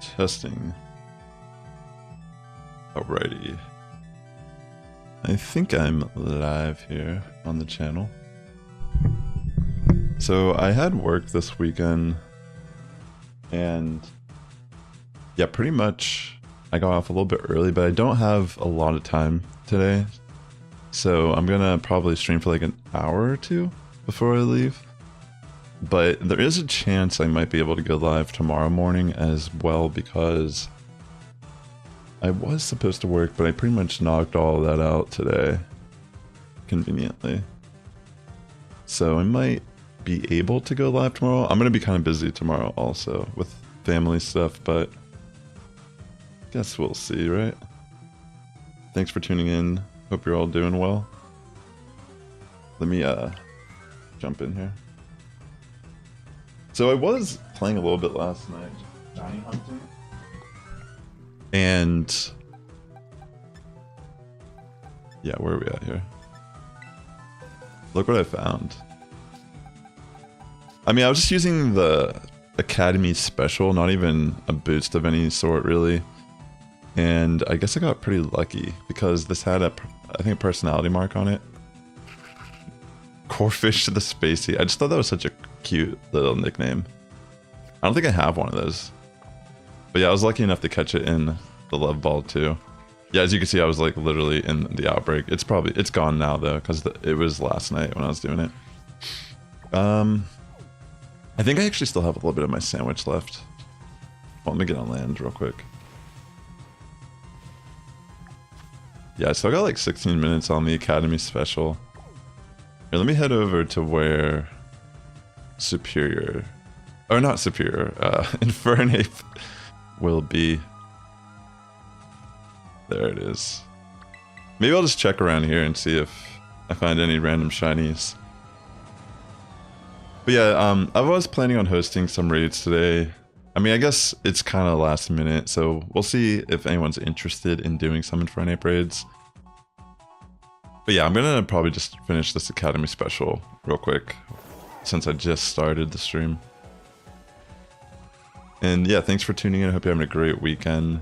Testing. Alrighty. I think I'm live here on the channel. So I had work this weekend and yeah, pretty much I got off a little bit early, but I don't have a lot of time today. So I'm gonna probably stream for like an hour or two before I leave. But there is a chance I might be able to go live tomorrow morning as well, because I was supposed to work, but I pretty much knocked all that out today, conveniently. So I might be able to go live tomorrow. I'm gonna be kind of busy tomorrow also with family stuff, but guess we'll see, right? Thanks for tuning in. Hope you're all doing well. Let me jump in here. So I was playing a little bit last night, shiny hunting, and yeah, where are we at here? Look what I found. I mean, I was just using the Academy special, not even a boost of any sort really, and I guess I got pretty lucky because this had a, I think, a personality mark on it. Corefish to the Spacey. I just thought that was such a cute little nickname. I don't think I have one of those. But yeah, I was lucky enough to catch it in the Love Ball too. Yeah, as you can see, I was like literally in the outbreak. It's gone now though, because it was last night when I was doing it. I think I actually still have a little bit of my sandwich left. Well, let me get on land real quick. Yeah, I still got like 16 minutes on the Academy special. Here, let me head over to where Superior, or not Superior, Infernape will be. There it is. Maybe I'll just check around here and see if I find any random shinies. But yeah, I was planning on hosting some raids today. I mean, I guess it's kind of last minute, so we'll see if anyone's interested in doing some Infernape raids. But yeah, I'm gonna probably just finish this Academy special real quick, since I just started the stream. And yeah, thanks for tuning in. I hope you're having a great weekend.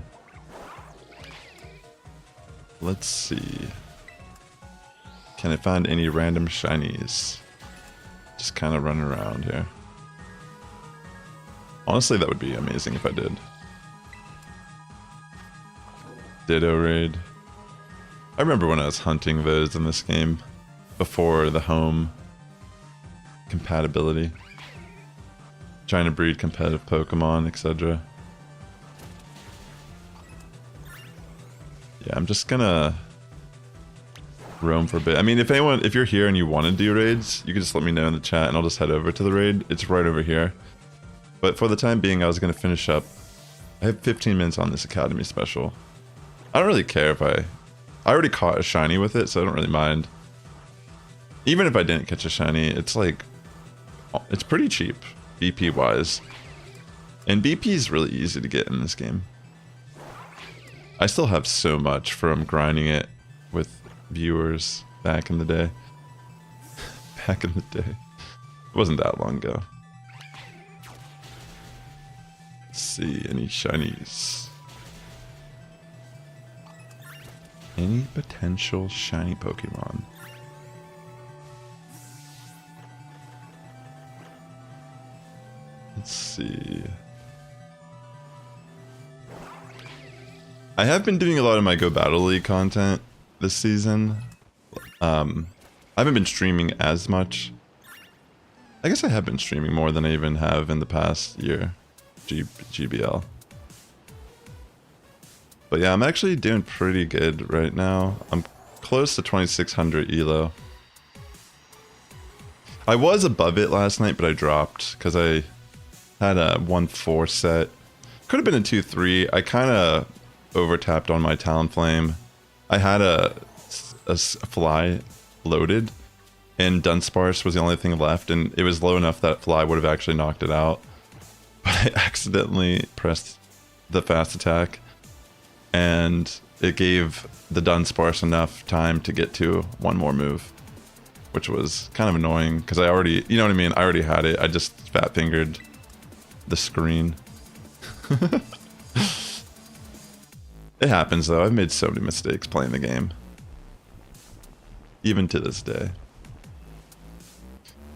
Let's see. Can I find any random shinies? Just kind of running around here. Honestly, that would be amazing if I did. Ditto raid. I remember when I was hunting those in this game before the home compatibility, trying to breed competitive Pokemon, etc. Yeah, I'm just gonna roam for a bit. I mean, if you're here and you want to do raids, you can just let me know in the chat and I'll just head over to the raid. It's right over here. But for the time being, I was gonna finish up. I have 15 minutes on this Academy special. I don't really care if I already caught a shiny with it, so I don't really mind. Even if I didn't catch a shiny, it's like, it's pretty cheap, BP wise. And BP is really easy to get in this game. I still have so much from grinding it with viewers back in the day. Back in the day. It wasn't that long ago. Let's see, any shinies? Any potential shiny Pokemon? Let's see. I have been doing a lot of my Go Battle League content this season. I haven't been streaming as much. I guess I have been streaming more than I even have in the past year. GBL. But yeah, I'm actually doing pretty good right now. I'm close to 2600 elo. I was above it last night, but I dropped because I had a 1-4 set. Could have been a 2-3. I kind of overtapped on my Talonflame. I had a fly loaded, and Dunsparce was the only thing left, and it was low enough that fly would have actually knocked it out. But I accidentally pressed the fast attack, and it gave the Dunsparce enough time to get to one more move, which was kind of annoying because I already, you know what I mean? I already had it. I just fat fingered the screen. It happens though. I've made so many mistakes playing the game. Even to this day.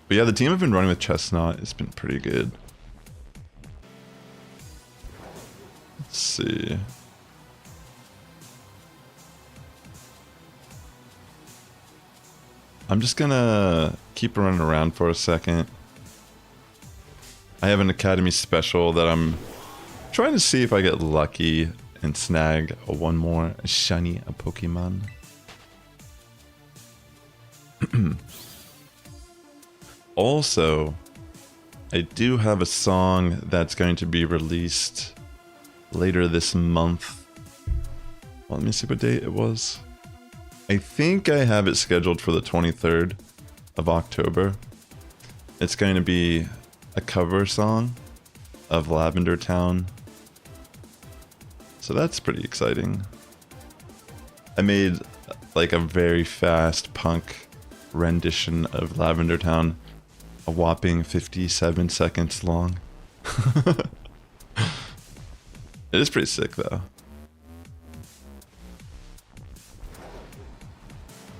But yeah, the team I've been running with Chestnut has been pretty good. Let's see. I'm just gonna keep running around for a second. I have an Academy special that I'm trying to see if I get lucky and snag one more shiny Pokemon. Also, I do have a song that's going to be released later this month. Well, let me see what date it was. I think I have it scheduled for the 23rd of October. It's going to be a cover song of Lavender Town. So that's pretty exciting. I made like a very fast punk rendition of Lavender Town, a whopping 57 seconds long. It is pretty sick though.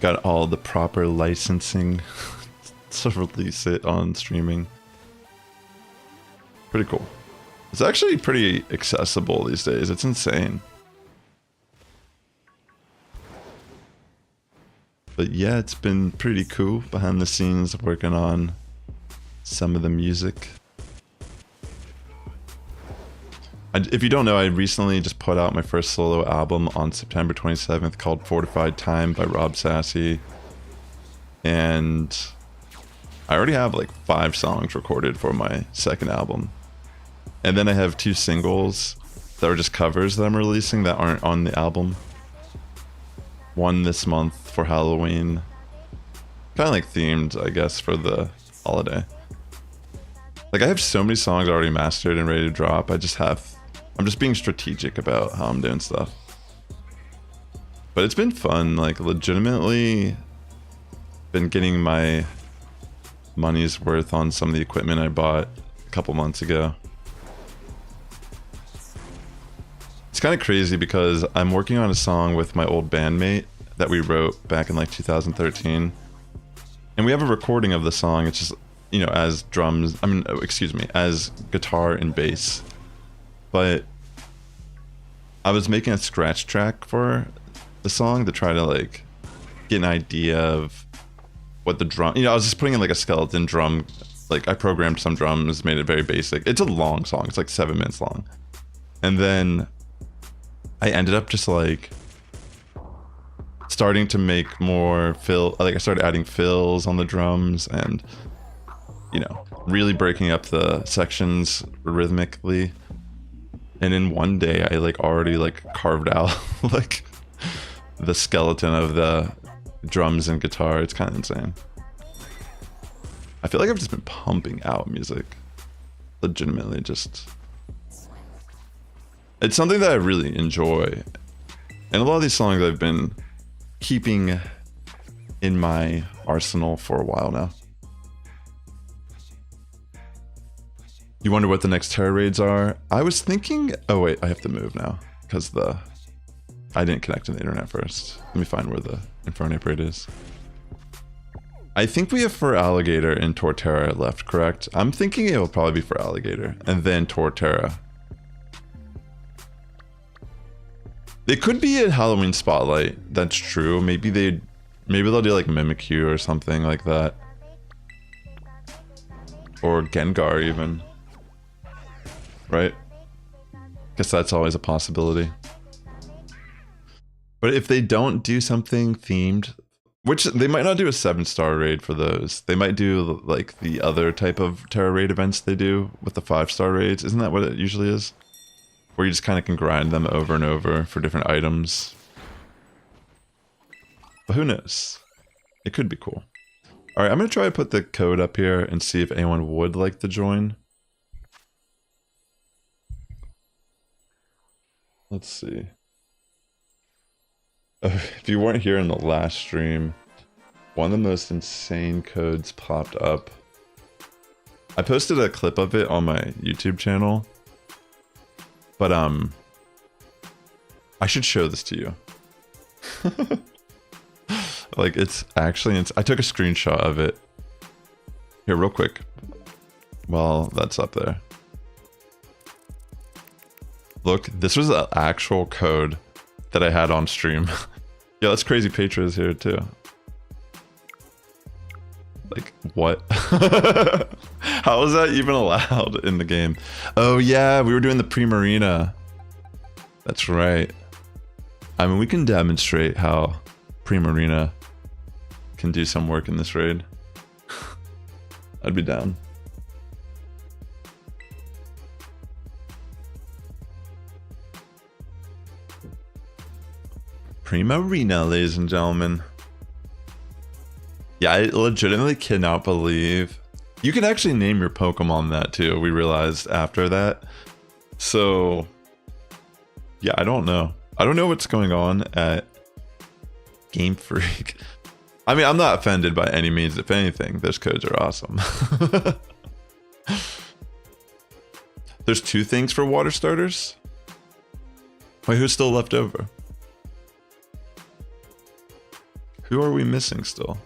Got all the proper licensing to release it on streaming. Pretty cool. It's actually pretty accessible these days. It's insane. But yeah, it's been pretty cool behind the scenes working on some of the music. If you don't know, I recently just put out my first solo album on September 27th called Fortified Time by Rob Sassy. And I already have like 5 songs recorded for my second album. And then I have 2 singles that are just covers that I'm releasing that aren't on the album. One this month for Halloween. Kind of like themed, I guess, for the holiday. Like I have so many songs already mastered and ready to drop. I'm just being strategic about how I'm doing stuff. But it's been fun, like legitimately been getting my money's worth on some of the equipment I bought a couple months ago. It's kind of crazy because I'm working on a song with my old bandmate that we wrote back in like 2013. And we have a recording of the song. It's just, you know, as drums, as guitar and bass. But I was making a scratch track for the song to try to like get an idea of what the drum, I was just putting in like a skeleton drum. Like I programmed some drums, made it very basic. It's a long song. It's like 7 minutes long. And then I ended up just like starting to make more fill. Like I started adding fills on the drums and, really breaking up the sections rhythmically. And in one day I like already like carved out like the skeleton of the drums and guitar. It's kind of insane. I feel like I've just been pumping out music. Legitimately just... It's something that I really enjoy. And a lot of these songs I've been keeping in my arsenal for a while now. You wonder what the next Tera raids are? I was thinking... Oh wait, I have to move now. Because I didn't connect to the internet first. Let me find where the Infernape raid is. I think we have for Alligator and Torterra left, correct? I'm thinking it will probably be for Alligator. And then Torterra. It could be a Halloween Spotlight. That's true. Maybe they'll do like Mimikyu or something like that. Or Gengar even. Right? Guess that's always a possibility. But if they don't do something themed, which they might not do a 7-star raid for those. They might do like the other type of Tera raid events they do with the 5-star raids. Isn't that what it usually is? Where you just kind of can grind them over and over for different items. But who knows? It could be cool. Alright, I'm going to try to put the code up here and see if anyone would like to join. Let's see. If you weren't here in the last stream, one of the most insane codes popped up. I posted a clip of it on my YouTube channel. But I I should show this to you. Like, it's actually... I took a screenshot of it. Here, real quick. Well, that's up there. Look, this was an actual code that I had on stream. Yeah, that's crazy. Petra is here too. Like, what? How is that even allowed in the game? Oh yeah, we were doing the Primarina. That's right. I mean, we can demonstrate how Primarina can do some work in this raid. I'd be down. Primarina, ladies and gentlemen. Yeah, I legitimately cannot believe you can actually name your Pokemon that too. We realized after that. So yeah, I don't know. I don't know what's going on at Gamefreak. I mean, I'm not offended by any means. If anything, those codes are awesome. There's 2 things for water starters. Wait, who's still left over? Who are we missing still?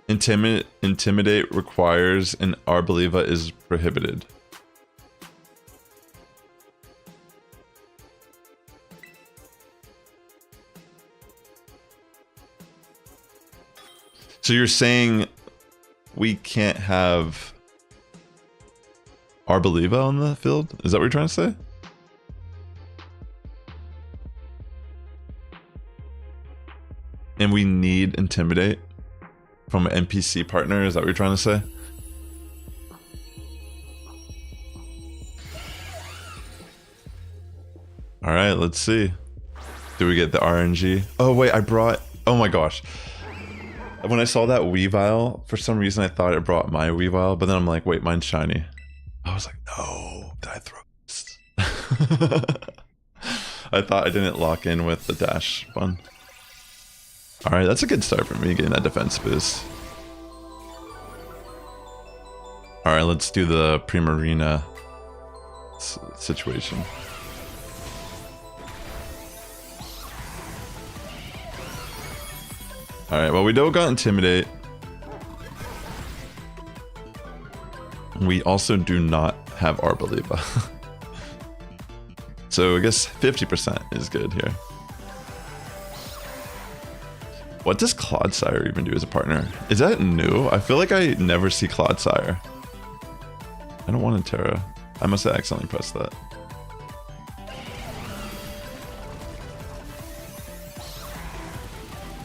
Intimidate requires and Arboliva is prohibited. So you're saying we can't have Arboliva on the field? Is that what you're trying to say? And we need Intimidate from an NPC partner? Is that what you're trying to say? Alright, let's see. Do we get the RNG? Oh wait, I brought... Oh my gosh. When I saw that Weavile, for some reason I thought it brought my Weavile, but then I'm like, wait, mine's shiny. I was like, no, did I throw this? I thought I didn't lock in with the dash one. Alright, that's a good start for me, getting that defense boost. Alright, let's do the Primarina situation. Alright, well, we don't got Intimidate. We also do not have Arboliva. So I guess 50% is good here. What does Clodsire even do as a partner? Is that new? I feel like I never see Clodsire. I don't want a Tera. I must have accidentally pressed that.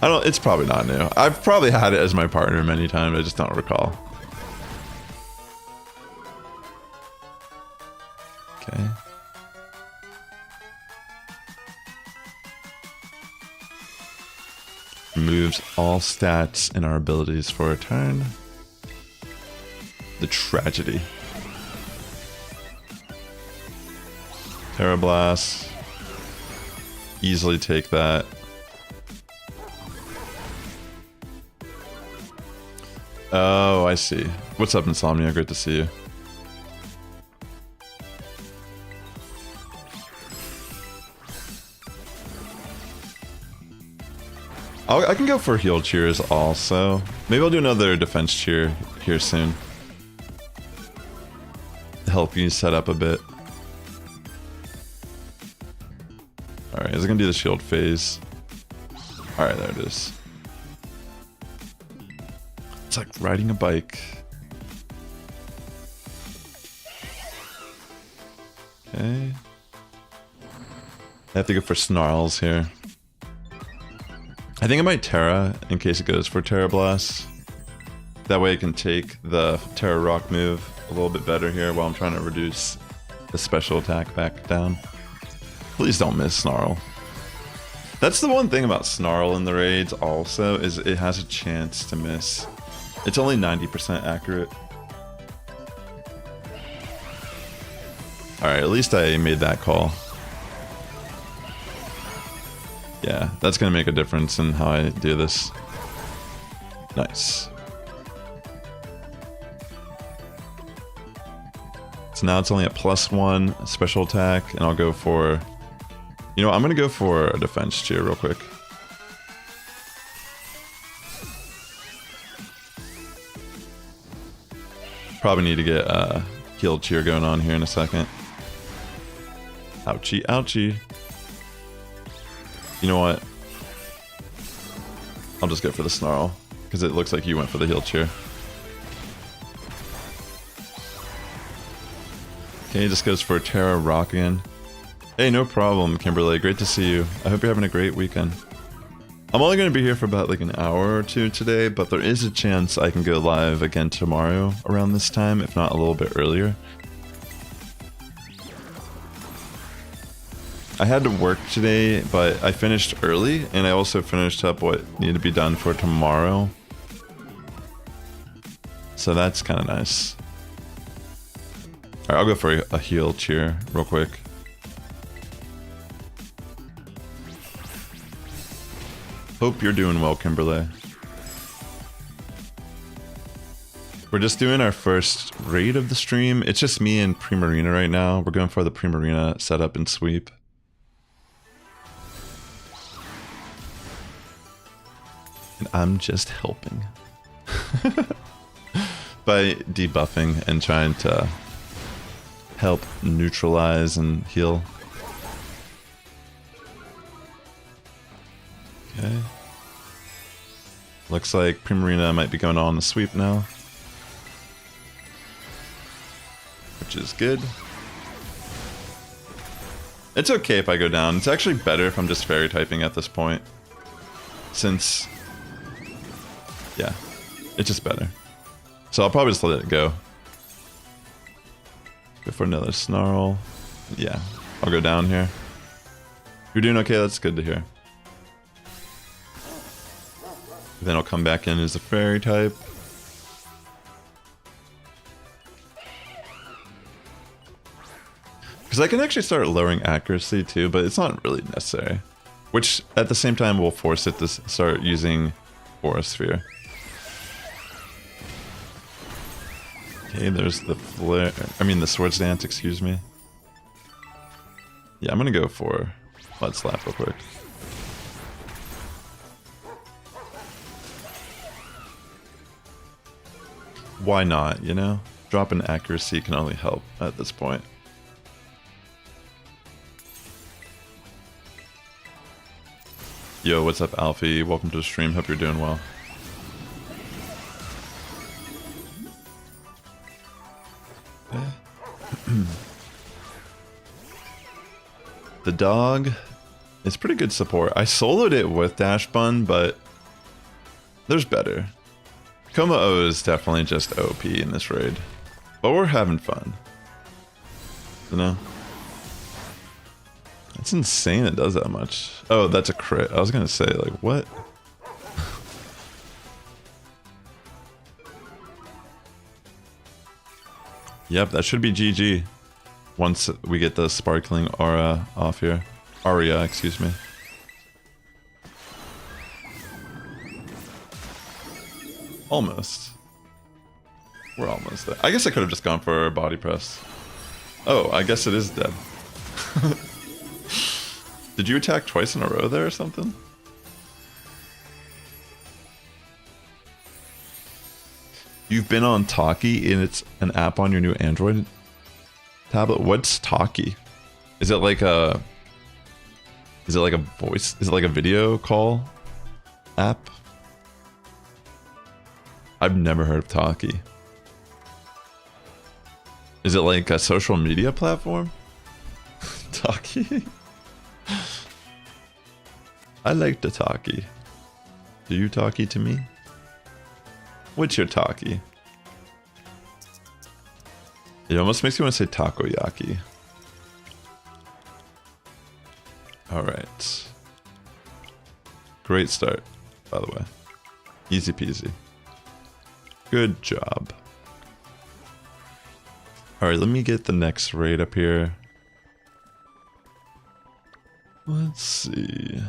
I don't, it's probably not new. I've probably had it as my partner many times, I just don't recall. Okay. Removes all stats and our abilities for a turn. The Tragedy. Terra Blast. Easily take that. Oh, I see. What's up, Insomnia? Great to see you. I can go for heal cheers also. Maybe I'll do another defense cheer here soon. Help you set up a bit. Alright, is it gonna do the shield phase? Alright, there it is. It's like riding a bike. Okay. I have to go for Snarls here. I think I might Terra in case it goes for Terra Blast. That way I can take the Terra Rock move a little bit better here while I'm trying to reduce the special attack back down. Please don't miss Snarl. That's the one thing about Snarl in the raids also, is it has a chance to miss. It's only 90% accurate. Alright, at least I made that call. Yeah, that's gonna make a difference in how I do this. Nice. So now it's only a +1 special attack, and I'll go for... You know, I'm going to go for a defense cheer real quick. Probably need to get a heal cheer going on here in a second. Ouchie, ouchie. You know what? I'll just go for the snarl, because it looks like you went for the heal cheer. Okay, just goes for Tera Rock again. Hey, no problem, Kimberly. Great to see you. I hope you're having a great weekend. I'm only going to be here for about like an hour or two today, but there is a chance I can go live again tomorrow around this time, if not a little bit earlier. I had to work today, but I finished early, and I also finished up what needed to be done for tomorrow. So that's kind of nice. Alright, I'll go for a heal cheer real quick. Hope you're doing well, Kimberly. We're just doing our first raid of the stream. It's just me and Primarina right now. We're going for the Primarina setup and sweep. And I'm just helping. By debuffing and trying to help neutralize and heal. Okay. Looks like Primarina might be going on the sweep now. Which is good. It's okay if I go down. It's actually better if I'm just fairy typing at this point. Since... yeah, it's just better. So I'll probably just let it go. Go for another snarl. Yeah, I'll go down here. You're doing okay, that's good to hear. Then I'll come back in as a fairy type. Because I can actually start lowering accuracy too, but it's not really necessary. Which at the same time will force it to start using Aura Sphere. Okay, there's the flare. I mean, the Swords Dance, excuse me. Yeah, I'm gonna go for Mud Slap real quick. Why not, you know? Dropping accuracy can only help at this point. Yo, what's up, Alfie? Welcome to the stream. Hope you're doing well. The dog is pretty good support. I soloed it with Dash Bun, but there's better. Como-O is definitely just OP in this raid. But we're having fun. You know? It's insane it does that much. Oh, that's a crit. I was gonna say, like, what? Yep, that should be GG. Once we get the sparkling aura off here. Aria, excuse me. Almost. We're almost there. I guess I could have just gone for a body press. Oh, I guess it is dead. Did you attack twice in a row there or something? You've been on Talkie, and it's an app on your new Android tablet. What's Talkie? Is it like a... is it like a voice? Is it like a video call app? I've never heard of Talkie. Is it like a social media platform? Talkie? I like the Talkie. Do you Talkie to me? What's your Talkie? It almost makes me want to say takoyaki. Alright. Great start, by the way. Easy peasy. Good job. Alright, let me get the next raid up here. Let's see.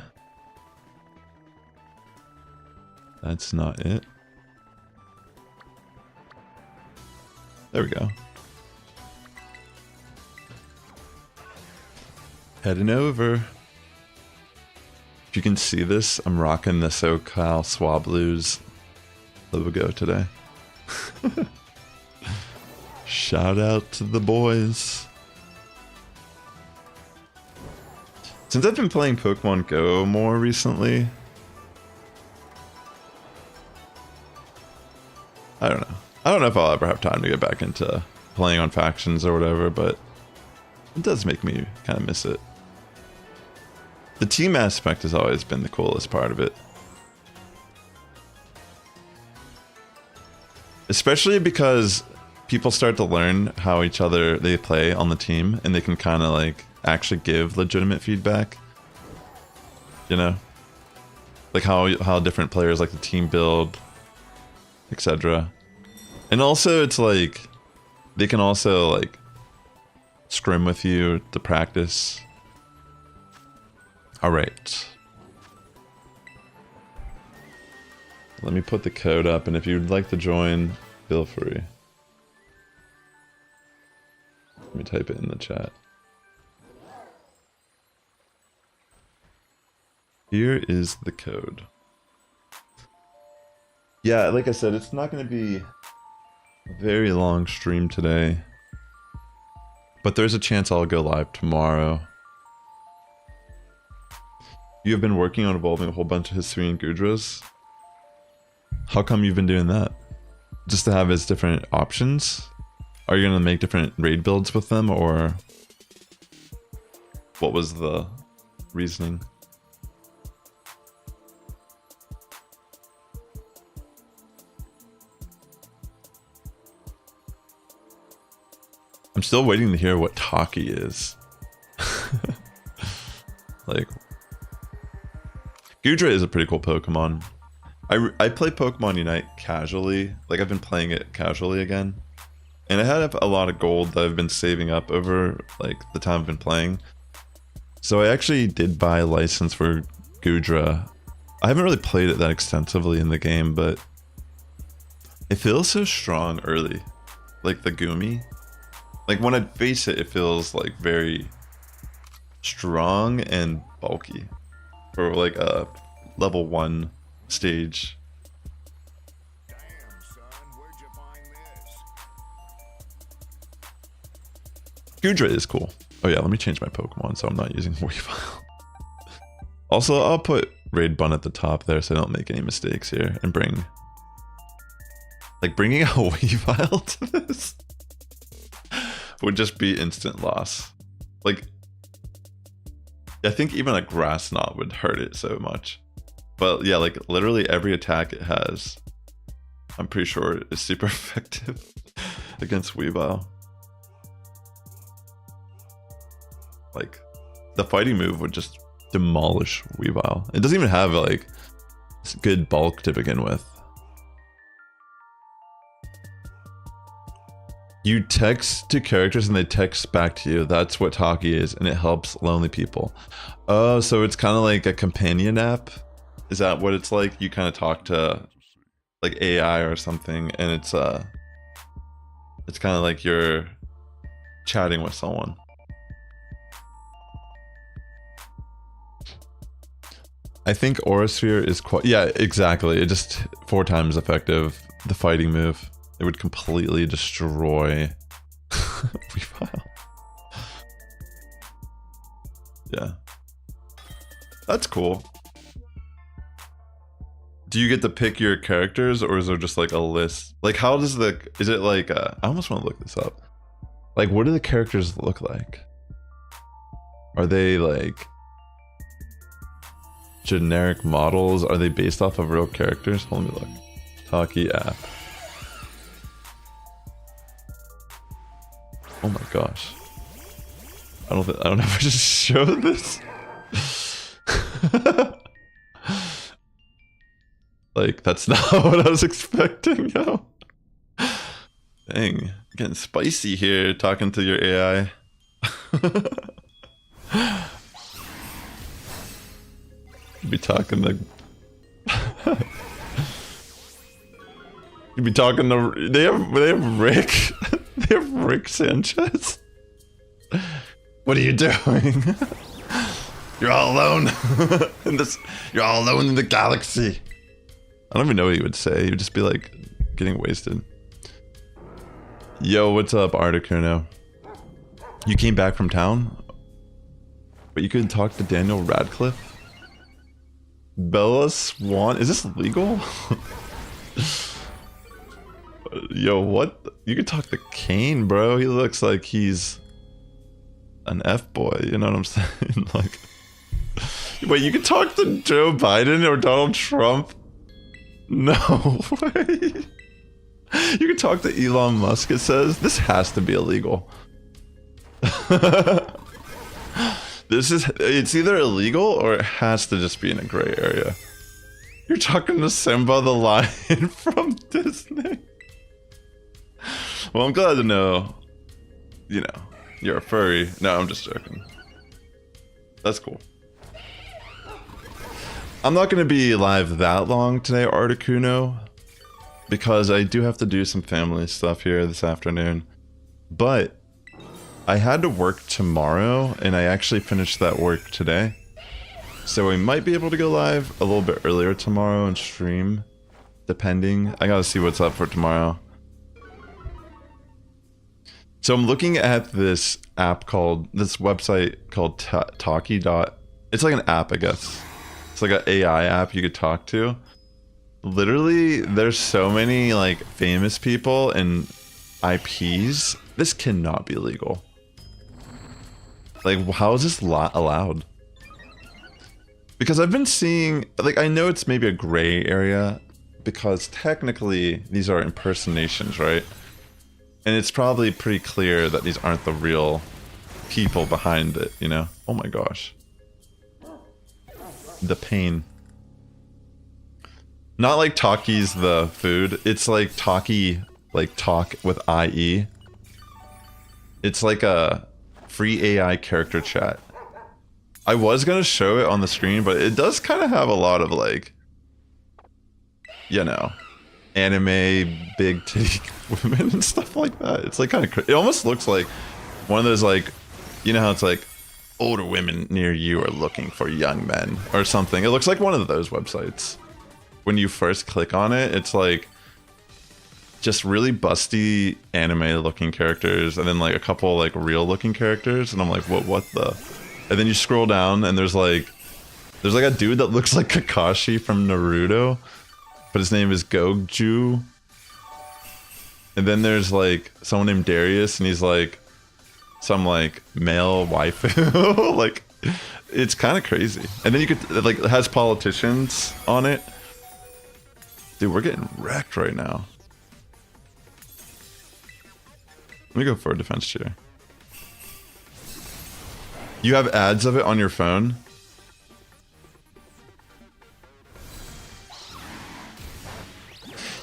That's not it. There we go. Heading over. If you can see this, I'm rocking the SoCal Swablues logo today. Shout out to the boys. Since I've been playing Pokemon Go more recently, I don't know. I don't know if I'll ever have time to get back into playing on factions or whatever, but it does make me kind of miss it. The team aspect has always been the coolest part of it. Especially because people start to learn how each other they play on the team, and they can kind of like actually give legitimate feedback. You know? Like how different players like the team build, etc. And also it's like they can also like scrim with you to practice. Alright. Let me put the code up, and if you'd like to join, feel free. Let me type it in the chat. Here is the code. Yeah, like I said, it's not going to be a very long stream today, but there's a chance I'll go live tomorrow. You have been working on evolving a whole bunch of Hisuian Gudras. How come you've been doing that? Just to have as different options? Are you going to make different raid builds with them, or what was the reasoning? I'm still waiting to hear what Taki is. Like, Gudra is a pretty cool Pokemon. I play Pokemon Unite casually. Like, I've been playing it casually again. And I had a lot of gold that I've been saving up over like the time I've been playing. So I actually did buy a license for Gudra. I haven't really played it that extensively in the game, but it feels so strong early. Like the Gumi. Like when I face it, it feels like very strong and bulky for like a level 1 stage. Damn, son, where'd you find this? Gudra is cool. Oh yeah, let me change my Pokemon so I'm not using Weavile. Also, I'll put Raid Bun at the top there so I don't make any mistakes here, and bring... Like, bringing a Weavile to this would just be instant loss. Like, I think even a Grass Knot would hurt it so much. But yeah, like literally every attack it has, I'm pretty sure is super effective against Weavile. Like, the fighting move would just demolish Weavile. It doesn't even have like good bulk to begin with. You text to characters and they text back to you. That's what Taki is, and it helps lonely people. Oh, so it's kind of like a companion app? Is that what it's like? You kind of talk to like AI or something, and it's kind of like you're chatting with someone. I think Aurasphere is quite... Yeah, exactly. It just 4 times effective. The fighting move. It would completely destroy Weavile. Yeah. That's cool. Do you get to pick your characters, or is there just like a list? Like, how does the... Is it like... I almost want to look this up. Like, what do the characters look like? Are they like generic models? Are they based off of real characters? Let me look. Taki app. Oh my gosh. I don't know if I just showed this. Like, that's not what I was expecting, yo. Dang, getting spicy here talking to your AI. Be talking to... You'd be talking to... They have Rick. They have Rick Sanchez. What are you doing? You're all alone in this. You're all alone in the galaxy. I don't even know what he would say. He would just be like getting wasted. Yo, what's up, Articuno? You came back from town, but you couldn't talk to Daniel Radcliffe? Bella Swan? Is this legal? Yo, what? You could talk to Kane, bro. He looks like he's an F-boy, you know what I'm saying? Like, wait, you could talk to Joe Biden or Donald Trump? No way. You could talk to Elon Musk, it says. This has to be illegal. It's either illegal or it has to just be in a gray area. You're talking to Simba the lion from Disney. Well, I'm glad to know, you know, you're a furry. No, I'm just joking. That's cool. I'm not going to be live that long today, Articuno, because I do have to do some family stuff here this afternoon. But I had to work tomorrow, and I actually finished that work today. So we might be able to go live a little bit earlier tomorrow and stream, depending. I gotta see what's up for tomorrow. So I'm looking at this website called Talkie. It's like an app, I guess. It's like an AI app you could talk to. Literally, there's so many like famous people and IPs. This cannot be legal. Like, how is this allowed? Because I've been seeing, like, I know it's maybe a gray area because technically these are impersonations, right? And it's probably pretty clear that these aren't the real people behind it, you know? Oh my gosh. The pain. Not like Talkies the food. It's like Talkie, like talk with IE. It's like a free AI character chat. I was gonna show it on the screen, but it does kind of have a lot of like, you know, anime big titty women and stuff like that. It's like kind of, it almost looks like one of those like, you know how it's like older women near you are looking for young men or something. It looks like one of those websites. When you first click on it, it's like just really busty anime looking characters and then like a couple like real looking characters, and I'm like, what the? And then you scroll down and there's like a dude that looks like Kakashi from Naruto, but his name is Goju. And then there's like someone named Darius, and he's like some like male waifu. Like, it's kind of crazy. And then you could like, it has politicians on it. Dude, we're getting wrecked right now. Let me go for a defense cheer. You have ads of it on your phone?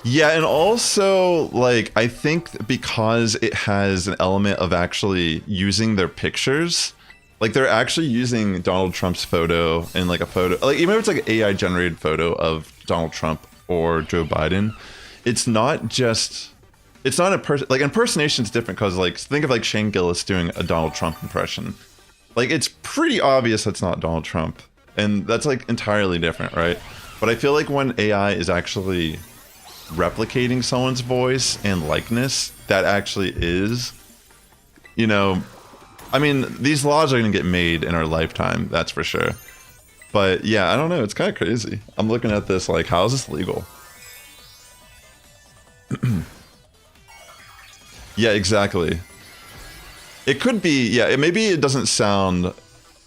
Yeah, and also, like, I think because it has an element of actually using their pictures, like, they're actually using Donald Trump's photo in, like, a photo, like, even if it's, like, an AI-generated photo of Donald Trump or Joe Biden, it's not just, it's not a like, impersonation's different, because, like, think of, like, Shane Gillis doing a Donald Trump impression. Like, it's pretty obvious that's not Donald Trump, and that's, like, entirely different, right? But I feel like when AI is actually replicating someone's voice and likeness, that actually is, you know, I mean, these laws are going to get made in our lifetime, that's for sure. But yeah, I don't know, it's kind of crazy. I'm looking at this like, how is this legal? Yeah, exactly. It could be, yeah, maybe it doesn't sound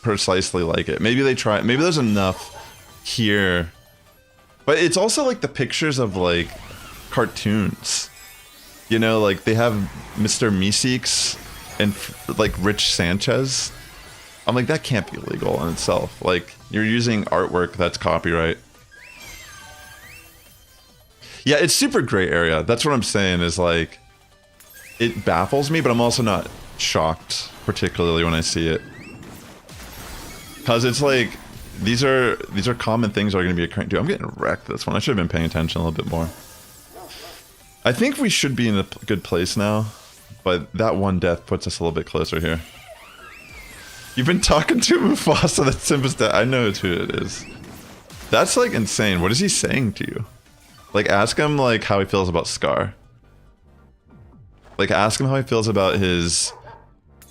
precisely like it. Maybe they try, maybe there's enough here. But it's also like the pictures of like cartoons. You know, like they have Mr. Meeseeks and like Rich Sanchez. I'm like, that can't be legal in itself. Like, you're using artwork that's copyright. Yeah, it's super gray area. That's what I'm saying, is like, it baffles me, but I'm also not shocked, particularly when I see it. Because it's like, these are common things that are going to be occurring. Dude, I'm getting wrecked this one. I should have been paying attention a little bit more. I think we should be in a good place now, but that one death puts us a little bit closer here. You've been talking to Mufasa, that's Simba's dad. I know who it is. That's like insane. What is he saying to you? Like ask him like how he feels about Scar. Like ask him how he feels about his...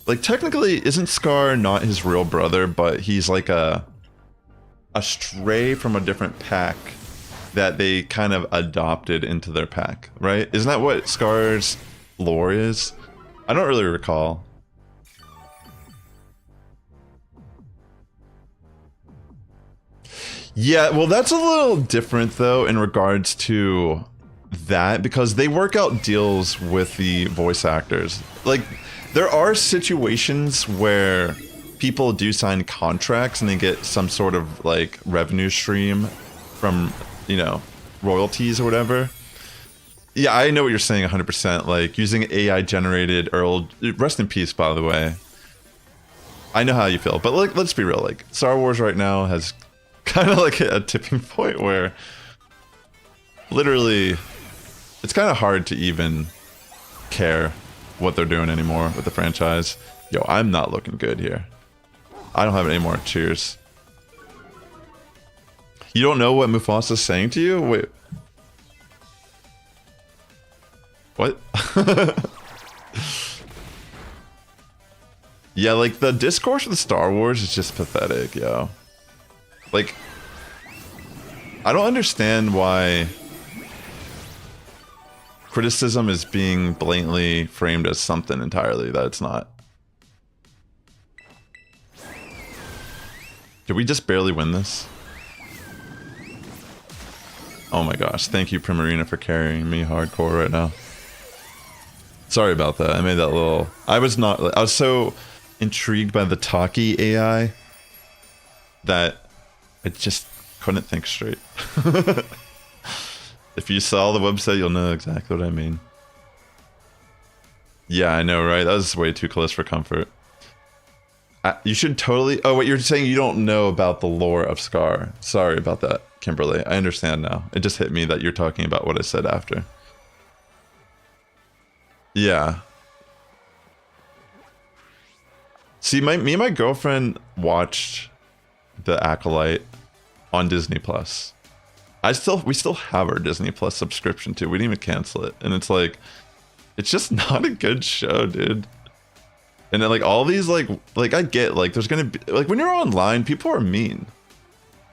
Like technically isn't Scar not his real brother, but he's like a stray from a different pack that they kind of adopted into their pack, right? Isn't that what Scar's lore is? I don't really recall. Yeah, well that's a little different though in regards to that, because they work out deals with the voice actors. Like, there are situations where people do sign contracts and they get some sort of like revenue stream from, you know, royalties or whatever. Yeah, I know what you're saying 100%. Like using AI generated Earl, rest in peace by the way. I know how you feel, but like let's be real, like Star Wars right now has kind of like a tipping point where literally it's kind of hard to even care what they're doing anymore with the franchise. Yo, I'm not looking good here. I don't have any more cheers. You don't know what Mufasa's saying to you? Wait. What? Yeah, like the discourse with Star Wars is just pathetic, yo. Like, I don't understand why criticism is being blatantly framed as something entirely that it's not. Did we just barely win this? Oh my gosh, thank you Primarina for carrying me hardcore right now. Sorry about that, I made that little... I was so intrigued by the talkie AI that I just couldn't think straight. If you saw the website, you'll know exactly what I mean. Yeah, I know, right? That was way too close for comfort. You should totally... Oh, wait, you're saying you don't know about the lore of Scar. Sorry about that, Kimberly. I understand now. It just hit me that you're talking about what I said after. Yeah. See, me and my girlfriend watched The Acolyte on Disney Plus. We still have our Disney Plus subscription too. We didn't even cancel it. And it's like, it's just not a good show, dude. And then like all these like I get like there's gonna be like when you're online, people are mean.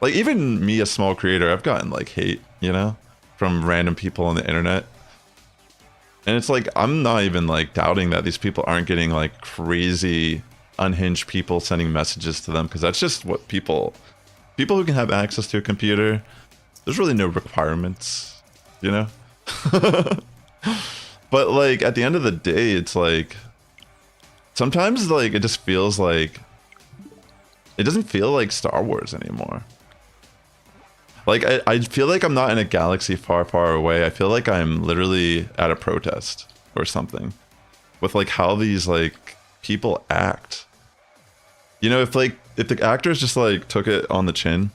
Like even me, a small creator, I've gotten like hate, you know, from random people on the internet. And it's like, I'm not even like doubting that these people aren't getting like crazy unhinged people sending messages to them, because that's just what people who can have access to a computer, there's really no requirements, you know? But like at the end of the day, it's like sometimes like it just feels like it doesn't feel like Star Wars anymore. Like I feel like I'm not in a galaxy far, far away. I feel like I'm literally at a protest or something with like how these like people act. You know, if the actors just like took it on the chin,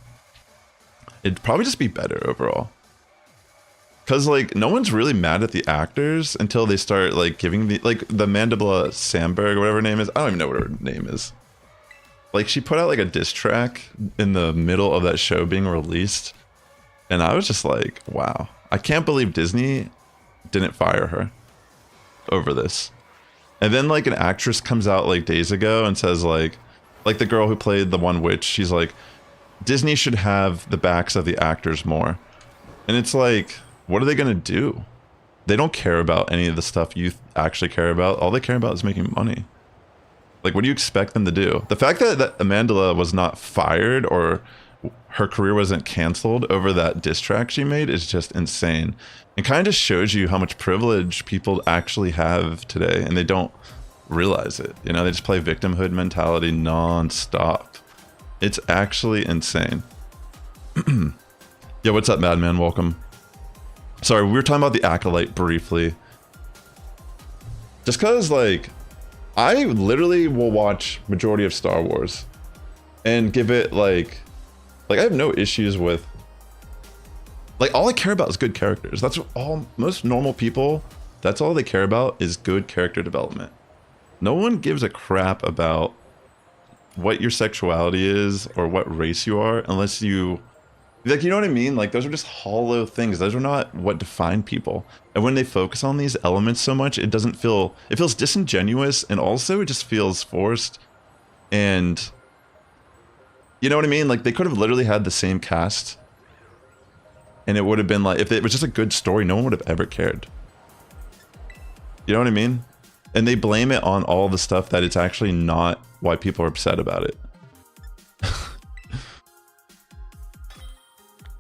it'd probably just be better overall. Cause like no one's really mad at the actors until they start like giving the Mandibula Sandberg or whatever her name is. I don't even know what her name is. Like she put out like a diss track in the middle of that show being released. And I was just like, wow, I can't believe Disney didn't fire her over this. And then like an actress comes out like days ago and says like the girl who played the one witch, she's like, Disney should have the backs of the actors more. And it's like, what are they going to do? They don't care about any of the stuff you actually care about. All they care about is making money. Like, what do you expect them to do? The fact that Amandla was not fired or her career wasn't canceled over that diss track she made is just insane. It kind of just shows you how much privilege people actually have today, and they don't realize it. You know, they just play victimhood mentality non-stop. It's actually insane. Yeah, what's up, Madman? Welcome. Sorry, we were talking about the Acolyte briefly. Just cause like, I literally will watch majority of Star Wars and give it like I have no issues with, like all I care about is good characters. That's what most normal people, that's all they care about is good character development. No one gives a crap about what your sexuality is or what race you are unless you, like, you know what I mean? Like, those are just hollow things. Those are not what define people. And when they focus on these elements so much, it doesn't feel, it feels disingenuous, and also it just feels forced. And you know what I mean? Like, they could have literally had the same cast, and it would have been like, if it was just a good story, no one would have ever cared. You know what I mean? And they blame it on all the stuff that it's actually not why people are upset about it.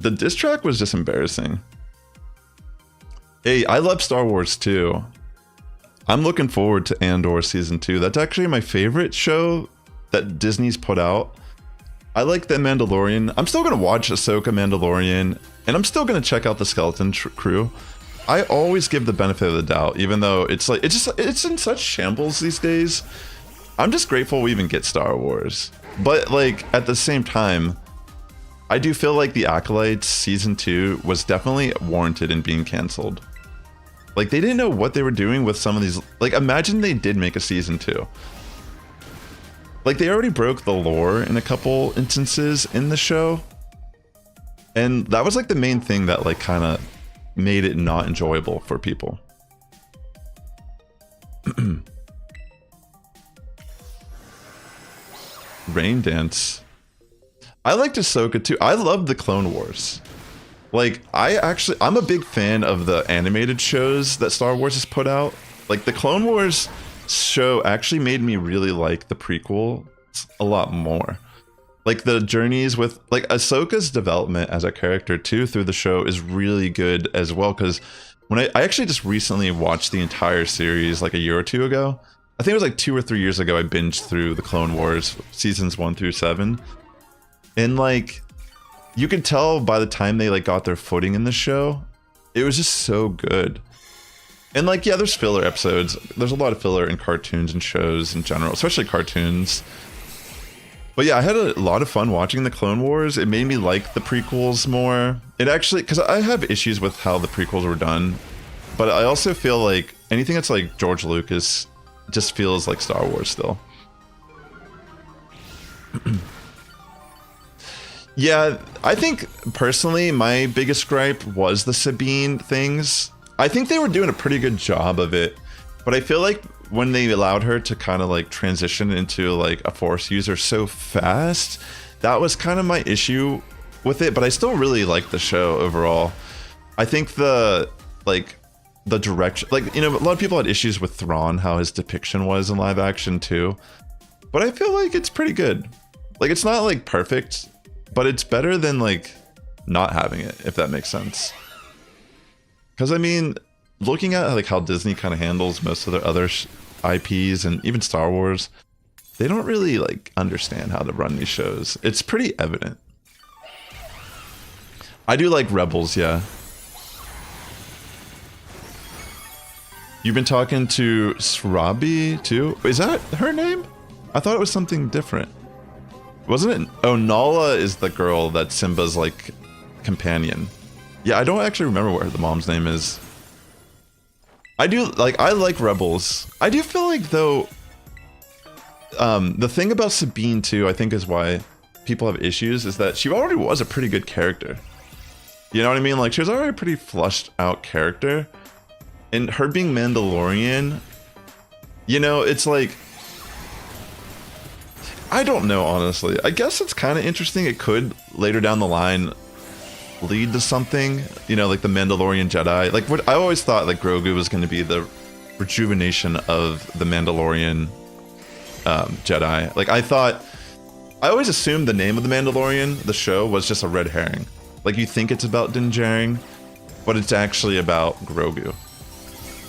The diss track was just embarrassing. Hey, I love Star Wars too. I'm looking forward to Andor Season 2. That's actually my favorite show that Disney's put out. I like The Mandalorian. I'm still going to watch Ahsoka Mandalorian, and I'm still going to check out the Skeleton Crew. I always give the benefit of the doubt, even though it's like, it's in such shambles these days. I'm just grateful we even get Star Wars. But like, at the same time, I do feel like The Acolytes Season 2 was definitely warranted in being canceled. Like, they didn't know what they were doing with some of these. Like, imagine they did make a Season 2. Like, they already broke the lore in a couple instances in the show. And that was like the main thing that like kind of made it not enjoyable for people. Rain Dance. I liked Ahsoka too. I love the Clone Wars. Like, I'm a big fan of the animated shows that Star Wars has put out. Like, the Clone Wars show actually made me really like the prequel a lot more. Like, the journeys with, like, Ahsoka's development as a character too through the show is really good as well, because when I actually just recently watched the entire series like a year or two ago. I think it was like 2 or 3 years ago I binged through the Clone Wars seasons 1 through 7. And like, you could tell by the time they like got their footing in the show, it was just so good. And like, yeah, there's filler episodes. There's a lot of filler in cartoons and shows in general, especially cartoons. But yeah, I had a lot of fun watching the Clone Wars. It made me like the prequels more. It actually, because I have issues with how the prequels were done, but I also feel like anything that's like George Lucas just feels like Star Wars still. Yeah, I think personally my biggest gripe was the Sabine things. I think they were doing a pretty good job of it, but I feel like when they allowed her to kind of like transition into like a Force user so fast, that was kind of my issue with it, but I still really like the show overall. I think the direction, like, you know, a lot of people had issues with Thrawn, how his depiction was in live action too, but I feel like it's pretty good. Like, it's not like perfect, but it's better than like not having it, if that makes sense. Because I mean, looking at like how Disney kind of handles most of their other IPs and even Star Wars, they don't really like understand how to run these shows. It's pretty evident. I do like Rebels, yeah. You've been talking to Srabi too? Is that her name? I thought it was something different. Wasn't it? Oh, Nala is the girl that Simba's like companion. Yeah, I don't actually remember what the mom's name is. I like Rebels. I do feel like though, the thing about Sabine too, I think is why people have issues, is that she already was a pretty good character. You know what I mean? Like, she was already a pretty flushed out character. And her being Mandalorian, you know, it's like, I don't know, honestly. I guess it's kind of interesting. It could, later down the line, lead to something, you know, like the Mandalorian Jedi. Like, what I always thought, like, Grogu was going to be the rejuvenation of the Mandalorian Jedi. Like, I always assumed the name of the Mandalorian, the show, was just a red herring. Like, you think it's about Din Djarin, but it's actually about Grogu.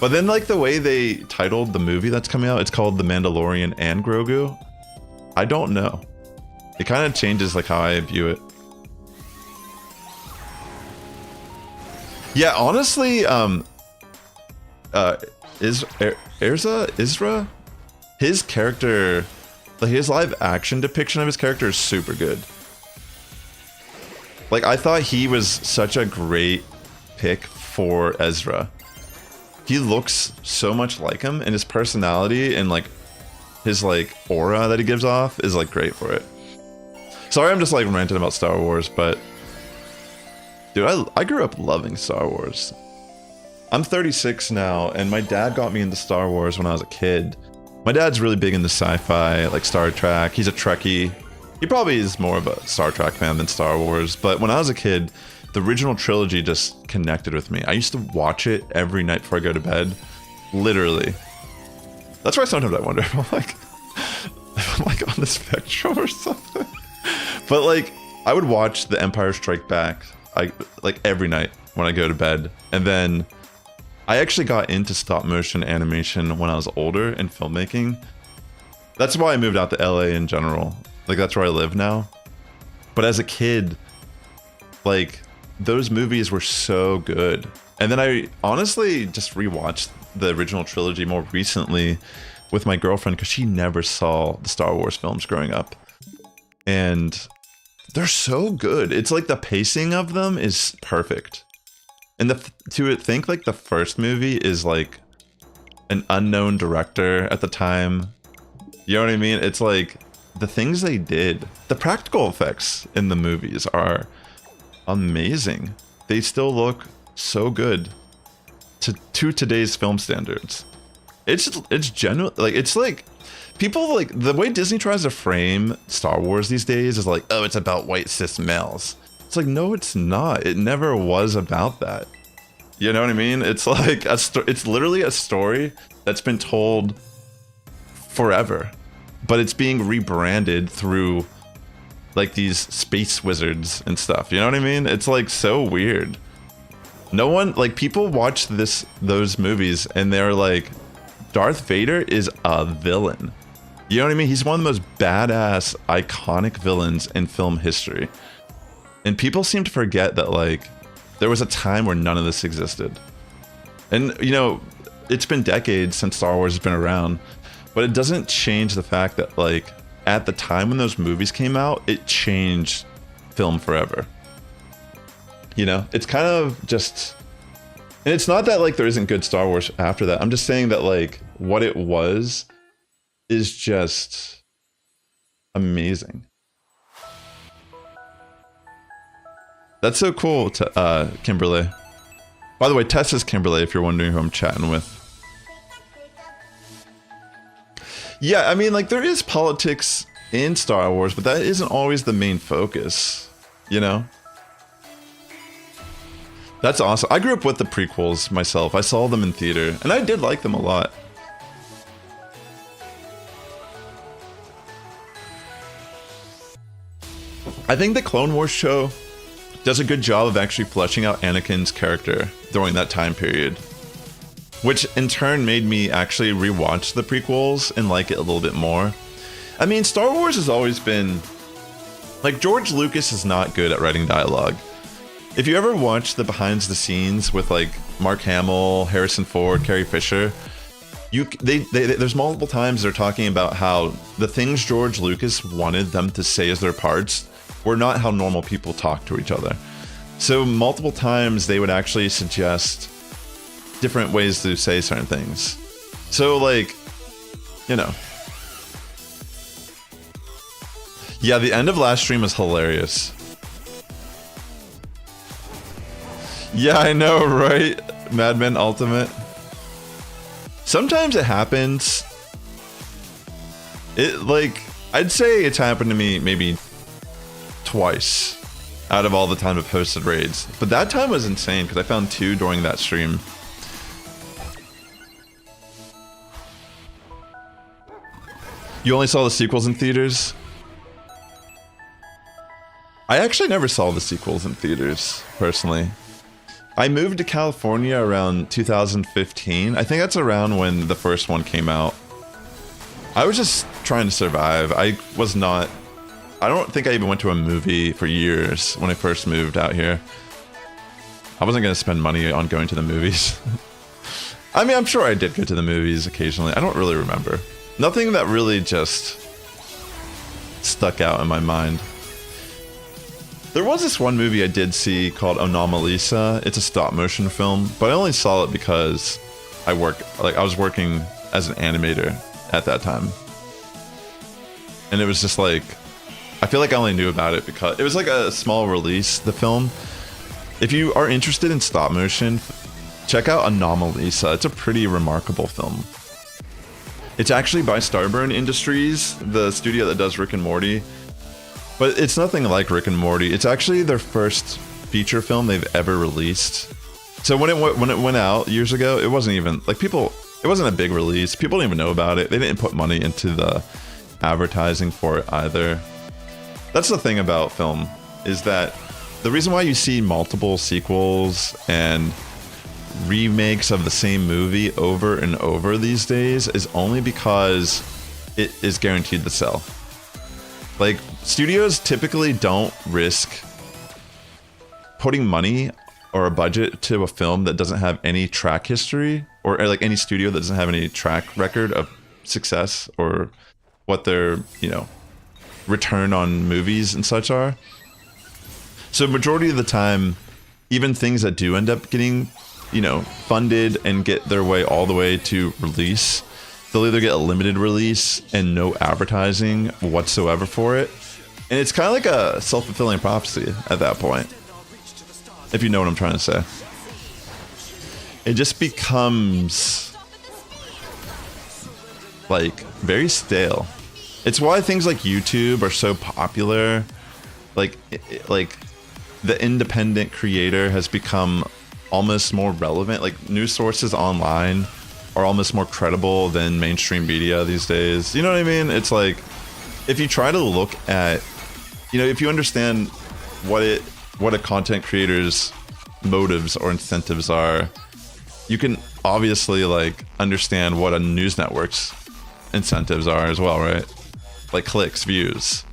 But then, like, the way they titled the movie that's coming out, it's called The Mandalorian and Grogu. I don't know. It kind of changes, like, how I view it. Yeah, honestly, Isra, his character, like, his live action depiction of his character is super good. Like, I thought he was such a great pick for Ezra. He looks so much like him, and his personality and like his like aura that he gives off is like great for it. Sorry, I'm just like ranting about Star Wars, but dude, I grew up loving Star Wars. I'm 36 now, and my dad got me into Star Wars when I was a kid. My dad's really big into sci-fi, like Star Trek. He's a Trekkie. He probably is more of a Star Trek fan than Star Wars, but when I was a kid, the original trilogy just connected with me. I used to watch it every night before I go to bed. Literally. That's why sometimes I wonder if I'm like on the spectrum or something. But like, I would watch The Empire Strike Back like every night when I go to bed. And then I actually got into stop motion animation when I was older in filmmaking. That's why I moved out to LA in general. Like, that's where I live now. But as a kid, like, those movies were so good. And then I honestly just rewatched the original trilogy more recently with my girlfriend because she never saw the Star Wars films growing up. And they're so good. It's like the pacing of them is perfect. And to think like the first movie is like an unknown director at the time. You know what I mean? It's like the things they did, the practical effects in the movies are amazing. They still look so good to today's film standards. It's genuine, like it's like people like the way Disney tries to frame Star Wars these days is like, oh, it's about white cis males. It's like, no, it's not. It never was about that. You know what I mean? It's like it's literally a story that's been told forever, but it's being rebranded through like these space wizards and stuff. You know what I mean? It's like so weird. No one, like, people watch those movies and they're like, Darth Vader is a villain. You know what I mean? He's one of the most badass, iconic villains in film history. And people seem to forget that, like, there was a time where none of this existed. And, you know, it's been decades since Star Wars has been around, but it doesn't change the fact that, like, at the time when those movies came out, it changed film forever. You know, it's kind of just, and it's not that like there isn't good Star Wars after that. I'm just saying that like what it was is just amazing. That's so cool, Kimberly. By the way, Tessa's Kimberly, if you're wondering who I'm chatting with. Yeah, I mean, like, there is politics in Star Wars, but that isn't always the main focus, you know? That's awesome. I grew up with the prequels myself. I saw them in theater, and I did like them a lot. I think the Clone Wars show does a good job of actually fleshing out Anakin's character during that time period, which in turn made me actually rewatch the prequels and like it a little bit more. I mean, Star Wars has always been, like, George Lucas is not good at writing dialogue. If you ever watch the behind the scenes with like Mark Hamill, Harrison Ford, Carrie Fisher, there's multiple times they're talking about how the things George Lucas wanted them to say as their parts were not how normal people talk to each other. So multiple times they would actually suggest different ways to say certain things. So like, you know. Yeah, the end of last stream was hilarious. Yeah, I know, right? Mad Men Ultimate. Sometimes it happens. It, like, I'd say it's happened to me maybe twice out of all the time I've hosted raids. But that time was insane because I found 2 during that stream. You only saw the sequels in theaters? I actually never saw the sequels in theaters, personally. I moved to California around 2015. I think that's around when the first one came out. I was just trying to survive. I don't think I even went to a movie for years when I first moved out here. I wasn't going to spend money on going to the movies. I mean, I'm sure I did go to the movies occasionally. I don't really remember. Nothing that really just stuck out in my mind. There was this one movie I did see called Anomalisa. It's a stop motion film, but I only saw it because I was working as an animator at that time. and it was just like, I feel like I only knew about it because it was like a small release, the film. If you are interested in stop motion, check out Anomalisa. It's a pretty remarkable film. It's actually by Starburn Industries, the studio that does Rick and Morty. But it's nothing like Rick and Morty. It's actually their first feature film they've ever released. So when it went out years ago, it wasn't even like people. It wasn't a big release. People didn't even know about it. They didn't put money into the advertising for it either. That's the thing about film, is that the reason why you see multiple sequels and remakes of the same movie over and over these days is only because it is guaranteed to sell. Like, studios typically don't risk putting money or a budget to a film that doesn't have any track history, or like any studio that doesn't have any track record of success or what their, you know, return on movies and such are. So majority of the time, even things that do end up getting, you know, funded and get their way all the way to release, they'll either get a limited release and no advertising whatsoever for it. And it's kind of like a self-fulfilling prophecy at that point, if you know what I'm trying to say. It just becomes like very stale. It's why things like YouTube are so popular. Like the independent creator has become almost more relevant. Like, news sources online are almost more credible than mainstream media these days. You know what I mean? It's like, if you try to look at, you know, if you understand what a content creator's motives or incentives are, you can obviously like understand what a news network's incentives are as well, right? Like clicks, views.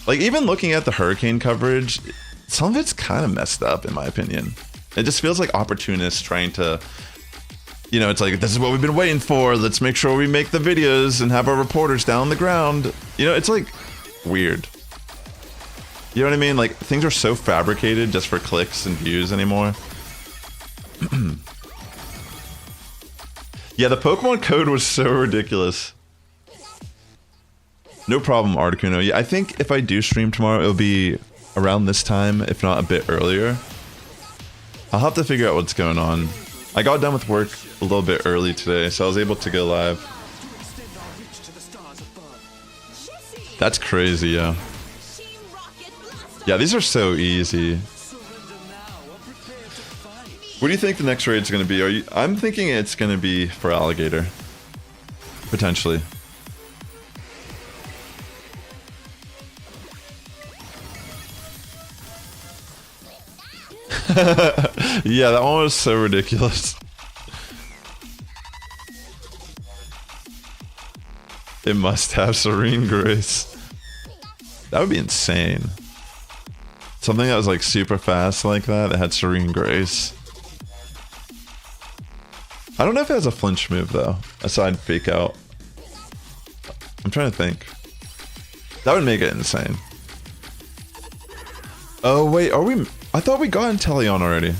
Like, even looking at the hurricane coverage, some of it's kind of messed up in my opinion. It just feels like opportunists trying to, you know, it's like, this is what we've been waiting for. Let's make sure we make the videos and have our reporters down on the ground. You know, it's like weird. You know what I mean? Like, things are so fabricated just for clicks and views anymore. Yeah, the Pokemon code was so ridiculous. No problem, Articuno. Yeah, I think if I do stream tomorrow, it'll be around this time, if not a bit earlier. I'll have to figure out what's going on. I got done with work a little bit early today, so I was able to go live. That's crazy, yeah. Yeah, these are so easy. What do you think the next raid's gonna be? I'm thinking it's gonna be for Alligator. Potentially. Yeah, that one was so ridiculous. It must have Serene Grace. That would be insane. Something that was like super fast like that had Serene Grace. I don't know if it has a flinch move though, aside Fake Out. I'm trying to think. That would make it insane. Oh wait, are we... I thought we got Inteleon already.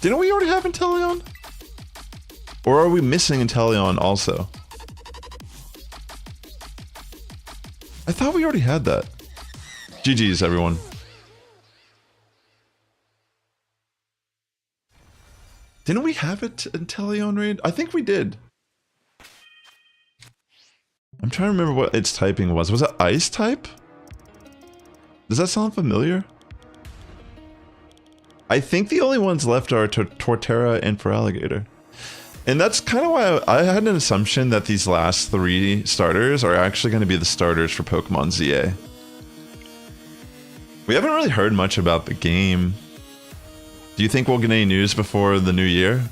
Didn't we already have Inteleon? Or are we missing Inteleon also? I thought we already had that. GG's, everyone. Didn't we have it Inteleon raid? I think we did. I'm trying to remember what its typing was. Was it Ice type? Does that sound familiar? I think the only ones left are Torterra and Feraligatr. And that's kind of why I had an assumption that these last 3 starters are actually going to be the starters for Pokemon ZA. We haven't really heard much about the game. Do you think we'll get any news before the new year?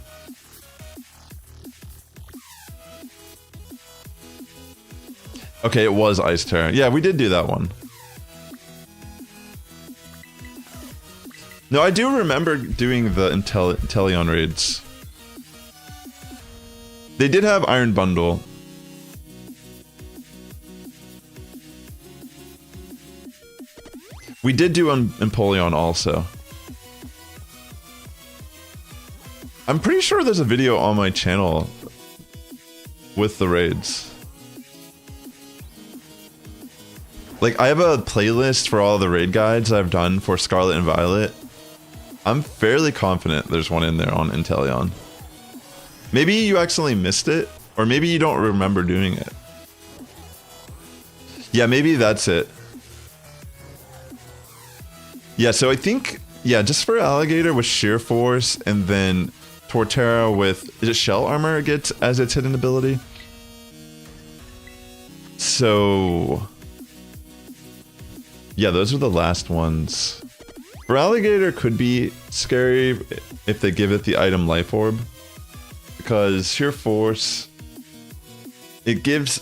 Okay, it was Ice Terra. Yeah, we did do that one. No, I do remember doing the Inteleon raids. They did have Iron Bundle. We did do Empoleon also. I'm pretty sure there's a video on my channel with the raids. Like, I have a playlist for all the raid guides I've done for Scarlet and Violet. I'm fairly confident there's one in there on Inteleon. Maybe you accidentally missed it, or maybe you don't remember doing it. Yeah, maybe that's it. Yeah, so I think, yeah, just for Alligator with Sheer Force, and then Torterra with, is it Shell Armor it gets as its hidden ability? So, yeah, those are the last ones. For Alligator, could be scary if they give it the item Life Orb, because Sheer Force, it gives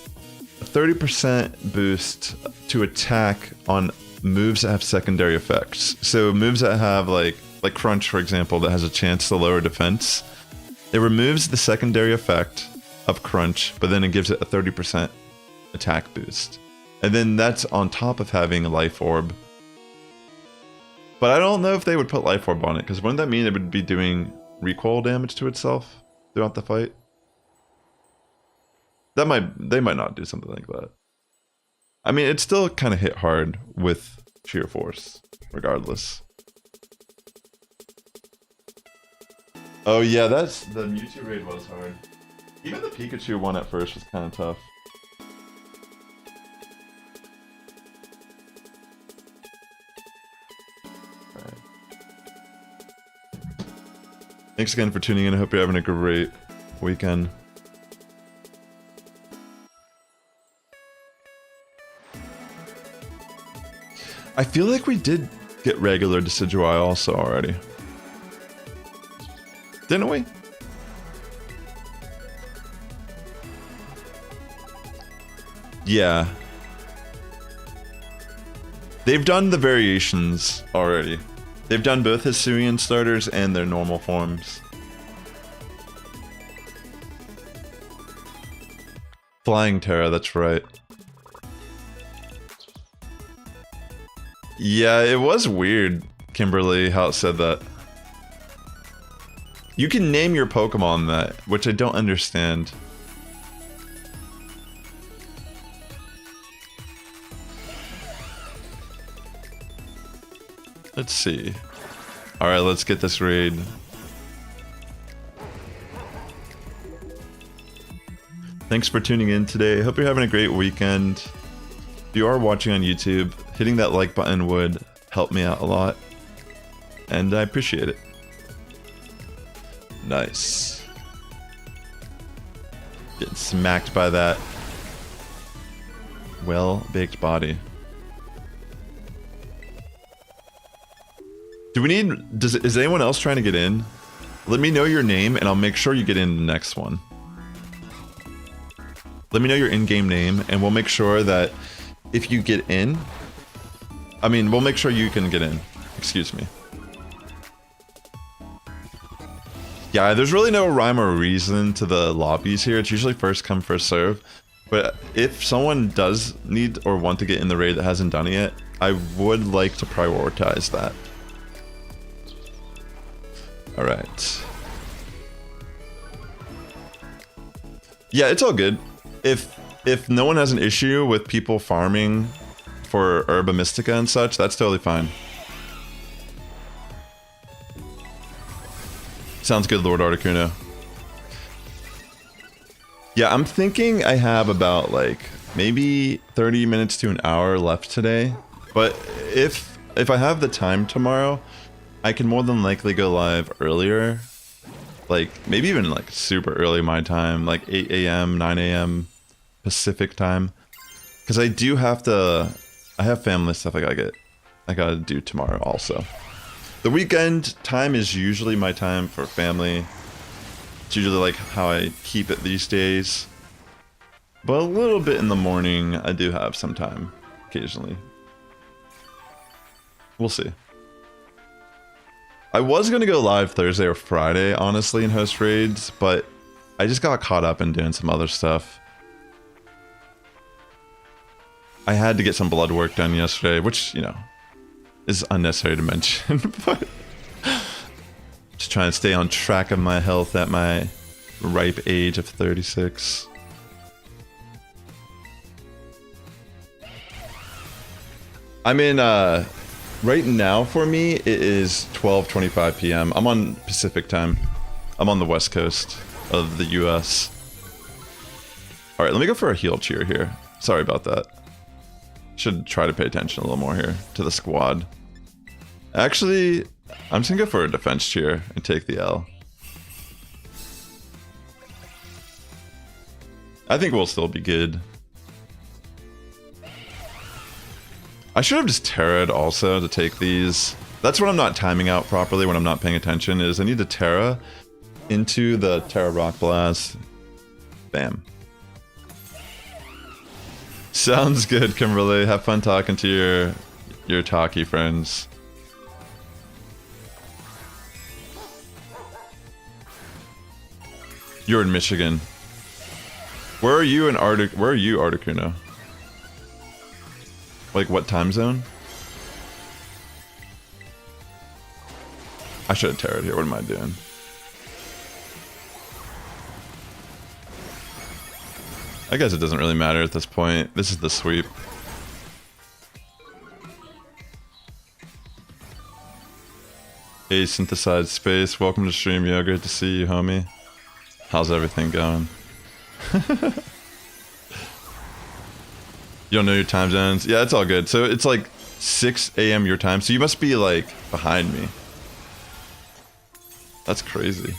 a 30% boost to attack on moves that have secondary effects. So moves that have like Crunch, for example, that has a chance to lower defense. It removes the secondary effect of Crunch, but then it gives it a 30% attack boost. And then that's on top of having a Life Orb. But I don't know if they would put Life Orb on it, because wouldn't that mean it would be doing recoil damage to itself throughout the fight? They might not do something like that. I mean, it still kind of hit hard with Sheer Force, regardless. Oh yeah, that's the Mewtwo raid was hard. Even the Pikachu one at first was kind of tough. Alright. Thanks again for tuning in. I hope you're having a great weekend. I feel like we did get regular Decidueye also already. Didn't we? Yeah. They've done the variations already. They've done both Hisuian starters and their normal forms. Flying Tera, that's right. Yeah, it was weird, Kimberly, how it said that. You can name your Pokemon that, which I don't understand. Let's see. Alright, let's get this raid. Thanks for tuning in today. Hope you're having a great weekend. If you are watching on YouTube, hitting that like button would help me out a lot. And I appreciate it. Nice. Getting smacked by that well-baked body. Do we need... Is anyone else trying to get in? Let me know your name and I'll make sure you get in the next one. Let me know your in-game name and we'll make sure that if you get in... I mean, we'll make sure you can get in. Excuse me. Yeah, there's really no rhyme or reason to the lobbies here. It's usually first come, first serve. But if someone does need or want to get in the raid that hasn't done it yet, I would like to prioritize that. Alright. Yeah, it's all good. If no one has an issue with people farming for Herba Mystica and such, that's totally fine. Sounds good, Lord Articuno. Yeah, I'm thinking I have about like maybe 30 minutes to an hour left today. But if I have the time tomorrow, I can more than likely go live earlier. Like maybe even like super early my time, like 8 a.m., 9 a.m. Pacific time. Because I do have to, I have family stuff I gotta do tomorrow also. The weekend time is usually my time for family. It's usually like how I keep it these days. But a little bit in the morning, I do have some time occasionally. We'll see. I was gonna go live Thursday or Friday, honestly, in host raids, but I just got caught up in doing some other stuff. I had to get some blood work done yesterday, which, you know, is unnecessary to mention, but just trying to stay on track of my health at my ripe age of 36. I'm in, right now for me, it is 12:25 p.m. I'm on Pacific time. I'm on the west coast of the US. Alright, let me go for a heal cheer here. Sorry about that. Should try to pay attention a little more here to the squad. Actually, I'm just gonna go for a defense cheer and take the L. I think we'll still be good. I should have just Terra'd also to take these. That's when I'm not timing out properly, when I'm not paying attention, is I need to Terra into the Terra Rock Blast. Bam. Sounds good, Kimberly. Have fun talking to your talkie friends. You're in Michigan. Where are you in Where are you, Articuno? Like what time zone? I should have Terra'd here. What am I doing? I guess it doesn't really matter at this point. This is the sweep. Hey, Synthesized Space. Welcome to stream, yo. Great to see you, homie. How's everything going? You don't know your time zones? Yeah, it's all good. So it's like 6 a.m. your time. So you must be like behind me. That's crazy.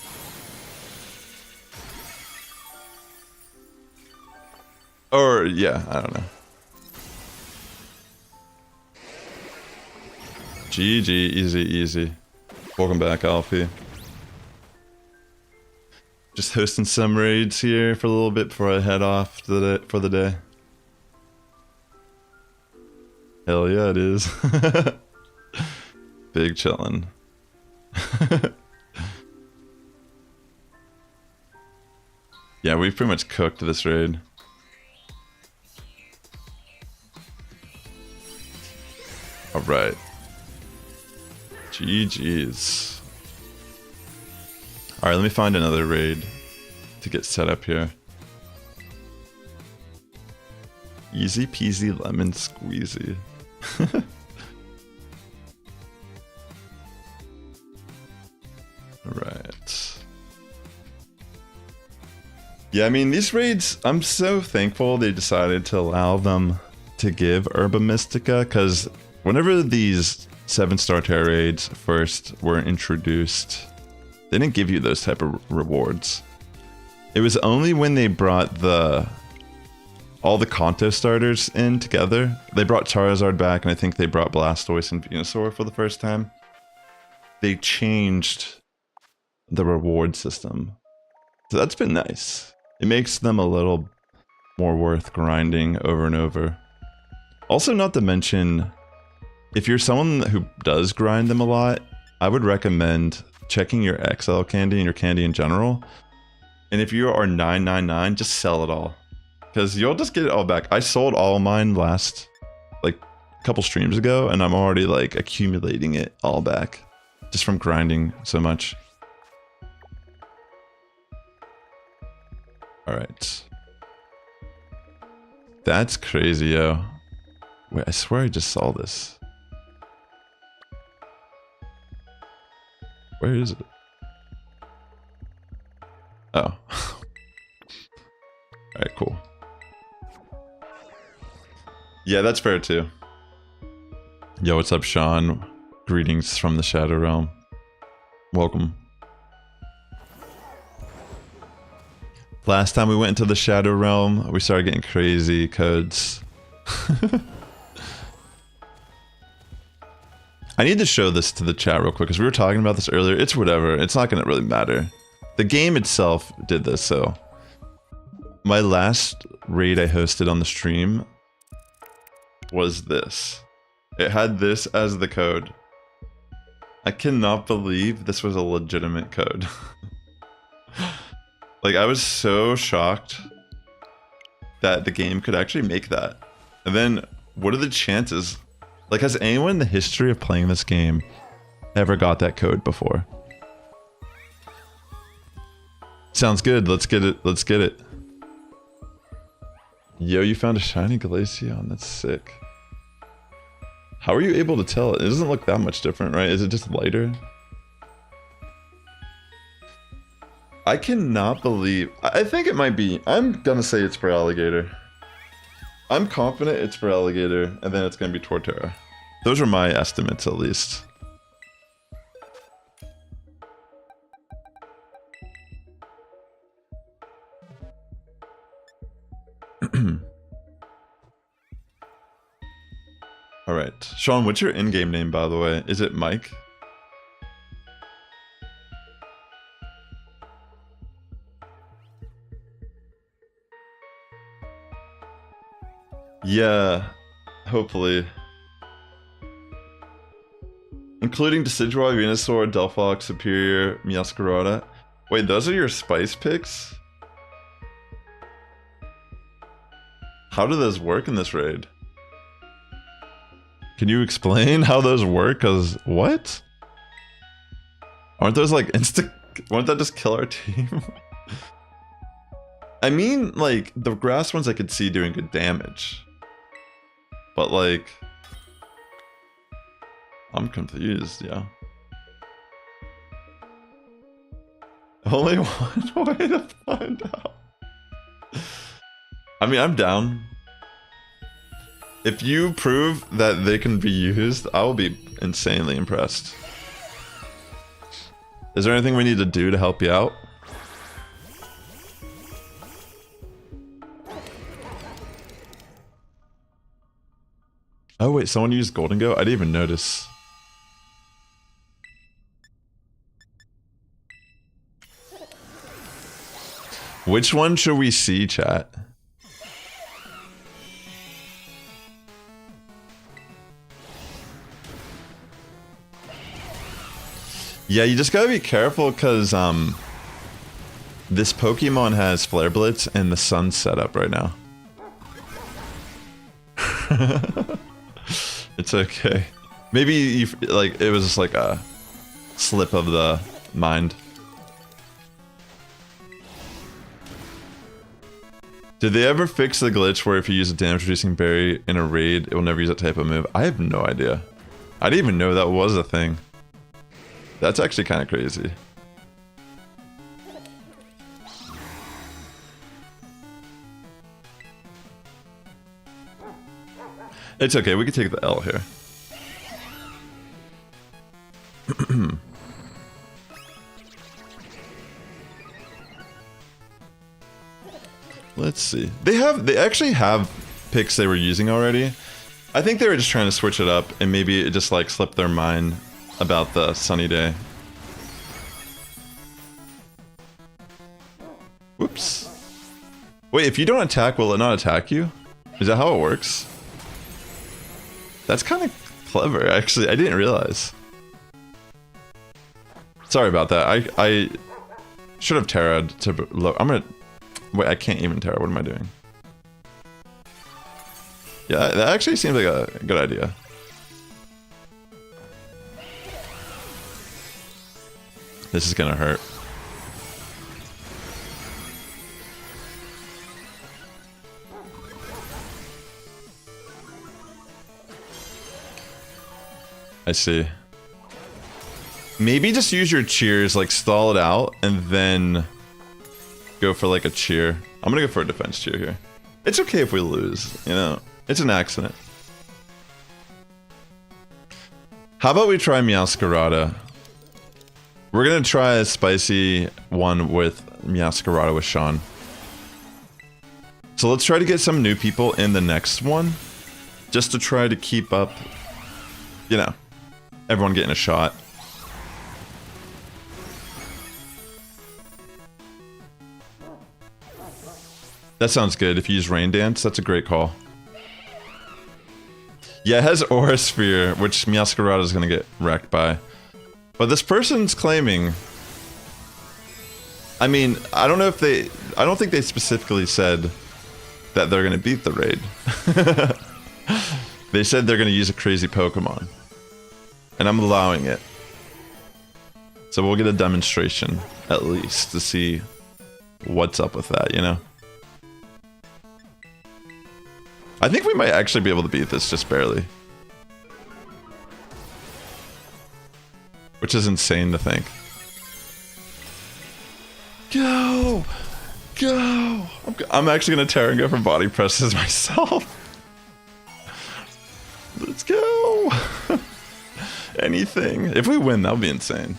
Or, yeah, I don't know. GG, easy, easy. Welcome back, Alfie. Just hosting some raids here for a little bit before I head off for the day. Hell yeah, it is. Big chillin'. Yeah, we've pretty much cooked this raid. Alright. GG's. Alright, let me find another raid to get set up here. Easy peasy lemon squeezy. Alright. Yeah, I mean, these raids, I'm so thankful they decided to allow them to give Herba Mystica, because whenever these 7-star Tera raids first were introduced, they didn't give you those type of rewards. It was only when they brought all the Kanto starters in together. They brought Charizard back, and I think they brought Blastoise and Venusaur for the first time. They changed the reward system. So that's been nice. It makes them a little more worth grinding over and over. Also, not to mention, if you're someone who does grind them a lot, I would recommend checking your XL candy and your candy in general. And if you are 999, just sell it all, because you'll just get it all back. I sold all mine last, like, a couple streams ago, and I'm already, like, accumulating it all back just from grinding so much. Alright. That's crazy, yo. Wait, I swear I just saw this. Where is it? Oh. Alright, cool. Yeah, that's fair too. Yo, what's up, Sean? Greetings from the Shadow Realm. Welcome. Last time we went into the Shadow Realm, we started getting crazy codes. I need to show this to the chat real quick, because we were talking about this earlier. It's whatever. It's not going to really matter. The game itself did this, so. My last raid I hosted on the stream was this. It had this as the code. I cannot believe this was a legitimate code. Like, I was so shocked that the game could actually make that. And then, what are the chances? Like, has anyone in the history of playing this game ever got that code before? Sounds good. Let's get it. Let's get it. Yo, you found a shiny Glaceon. That's sick. How are you able to tell? It doesn't look that much different, right? Is it just lighter? I cannot believe... I think it might be... I'm gonna say it's for Alligator. I'm confident it's for Alligator, and then it's gonna be Torterra. Those are my estimates, at least. Alright. Sean, what's your in-game name, by the way? Is it Mike? Yeah, hopefully. Including Decidueye, Venusaur, Delphox, Superior, Meowscarada. Wait, those are your spice picks? How do those work in this raid? Can you explain how those work? Cause what? Aren't those like won't that just kill our team? I mean, like, the grass ones I could see doing good damage. But like... I'm confused, yeah. Only one way to find out. I mean, I'm down. If you prove that they can be used, I will be insanely impressed. Is there anything we need to do to help you out? Oh wait, someone used Golden Go? I didn't even notice. Which one should we see, chat? Yeah, you just gotta be careful because this Pokemon has Flare Blitz and the sun's set up right now. It's okay. Maybe you, like, it was just like a slip of the mind. Did they ever fix the glitch where if you use a damage reducing berry in a raid, it will never use that type of move? I have no idea. I didn't even know that was a thing. That's actually kind of crazy. It's okay, we can take the L here. Let's see. They actually have picks they were using already. I think they were just trying to switch it up and maybe it just like slipped their mind about the sunny day. Whoops. Wait, if you don't attack, will it not attack you? Is that how it works? That's kind of clever, actually. I didn't realize. Sorry about that. I should have Terra'd to low. I'm gonna... Wait, I can't even Terra. What am I doing? Yeah, that actually seems like a good idea. This is gonna hurt. I see. Maybe just use your cheers, like stall it out, and then go for like a cheer. I'm gonna go for a defense cheer here. It's okay if we lose, you know? It's an accident. How about we try Meowscarada? We're gonna try a spicy one with Meowscarada with Sean. So let's try to get some new people in the next one. Just to try to keep up, you know, everyone getting a shot. That sounds good. If you use Rain Dance, that's a great call. Yeah, it has Aura Sphere, which Meowscarada is going to get wrecked by. But this person's claiming... I mean, I don't know if they... I don't think they specifically said that they're going to beat the raid. They said they're going to use a crazy Pokemon. And I'm allowing it. So we'll get a demonstration, at least, to see what's up with that, you know? I think we might actually be able to beat this just barely. which is insane to think. Go! Go! I'm actually gonna Tera and go for body presses myself. Let's go! Anything. If we win, that'll be insane.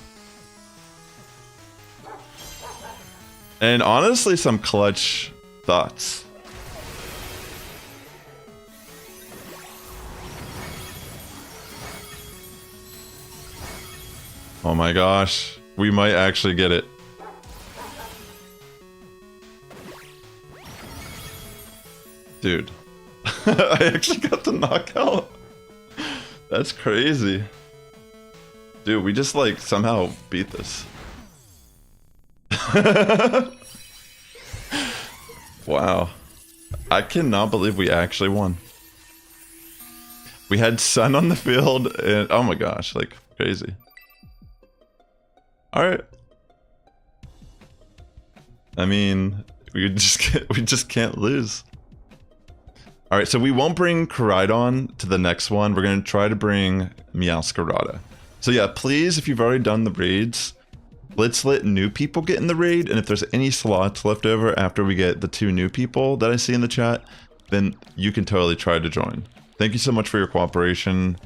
And honestly, some clutch thoughts. Oh my gosh, we might actually get it. Dude, I actually got the knockout. That's crazy. Dude, we just like somehow beat this. Wow. I cannot believe we actually won. We had Sun on the field and oh my gosh, like crazy. Alright. I mean, we just can't lose. Alright, so we won't bring Koraidon to the next one. We're gonna try to bring Meowscarada. So yeah, please, if you've already done the raids, let's let new people get in the raid, and if there's any slots left over after we get the 2 new people that I see in the chat, then you can totally try to join. Thank you so much for your cooperation.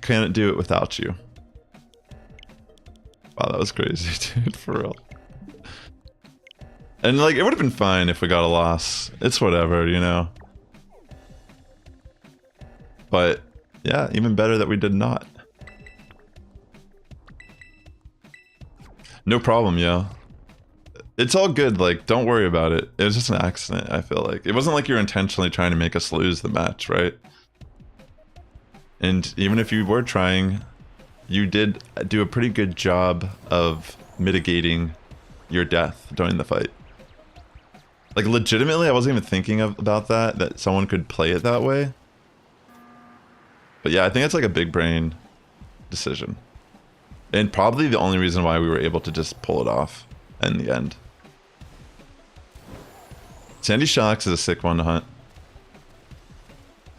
Can't do it without you. Wow, that was crazy, dude, for real. And like, it would have been fine if we got a loss. It's whatever, you know? But yeah, even better that we did not. No problem, yo. It's all good, like, don't worry about it. It was just an accident, I feel like. It wasn't like you're intentionally trying to make us lose the match, right? And even if you were trying, you did do a pretty good job of mitigating your death during the fight. Like, legitimately, I wasn't even thinking about that someone could play it that way. But yeah, I think it's like a big brain decision. And probably the only reason why we were able to just pull it off in the end. Sandy Shocks is a sick one to hunt.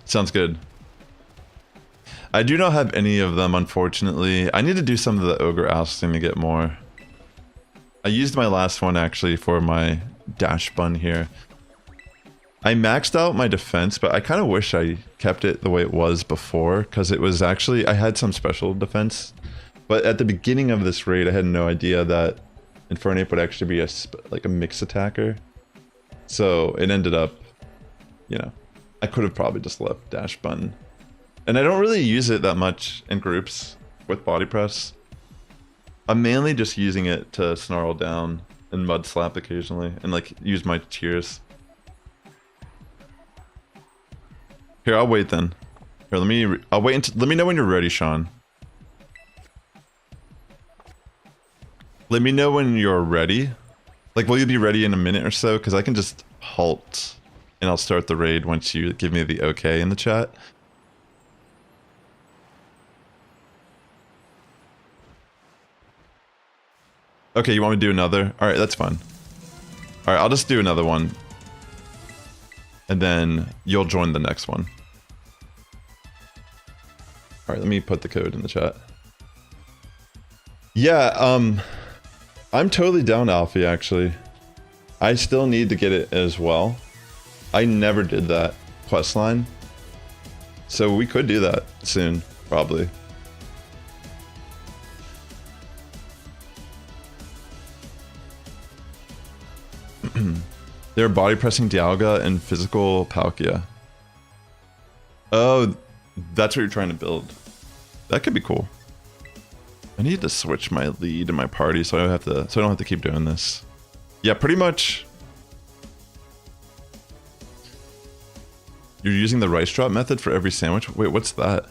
Sounds good. I do not have any of them, unfortunately. I need to do some of the Ogre ousting to get more. I used my last one actually for my dash bun here. I maxed out my defense, but I kind of wish I kept it the way it was before, because it was actually, I had some special defense. But at the beginning of this raid, I had no idea that Infernape would actually be like a mix attacker. So it ended up, you know, I could have probably just left dash button. And I don't really use it that much in groups with body press. I'm mainly just using it to snarl down and mud slap occasionally and like use my tears. Here, I'll wait then. Here, I'll wait until, let me know when you're ready, Sean. Let me know when you're ready. Like, will you be ready in a minute or so? Because I can just halt and I'll start the raid once you give me the okay in the chat. Okay, you want me to do another? Alright, that's fine. Alright, I'll just do another one. And then you'll join the next one. Alright, let me put the code in the chat. Yeah, I'm totally down Alfie, actually. I still need to get it as well. I never did that quest line. So we could do that soon, probably. They're body pressing Dialga and physical Palkia. Oh, that's what you're trying to build. That could be cool. I need to switch my lead in my party so I don't have to keep doing this. Yeah, pretty much. You're using the rice drop method for every sandwich? Wait, what's that?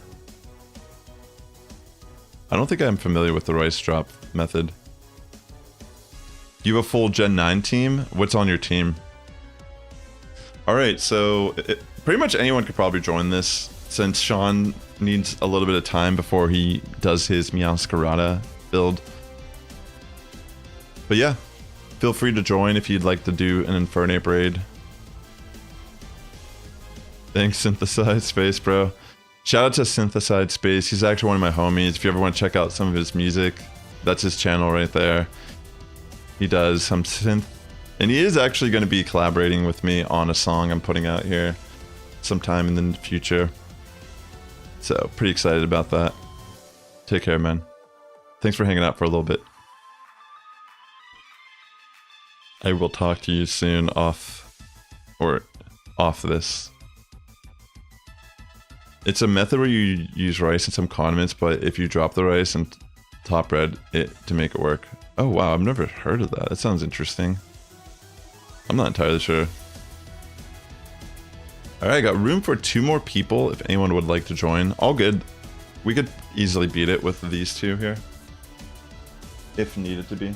I don't think I'm familiar with the rice drop method. You have a full Gen 9 team? What's on your team? Alright, so pretty much anyone could probably join this, since Sean needs a little bit of time before he does his Meowscarada build. But yeah, feel free to join if you'd like to do an Infernape raid. Thanks, Synthesized Space, bro. Shout out to Synthesized Space. He's actually one of my homies. If you ever want to check out some of his music, that's his channel right there. He does some synth, and he is actually going to be collaborating with me on a song I'm putting out here sometime in the future. So pretty excited about that. Take care, man. Thanks for hanging out for a little bit. I will talk to you soon off this. It's a method where you use rice and some condiments, but if you drop the rice and top bread it to make it work. Oh wow, I've never heard of that. That sounds interesting. I'm not entirely sure. Alright, I got room for 2 more people if anyone would like to join. All good. We could easily beat it with these 2 here. If needed to be.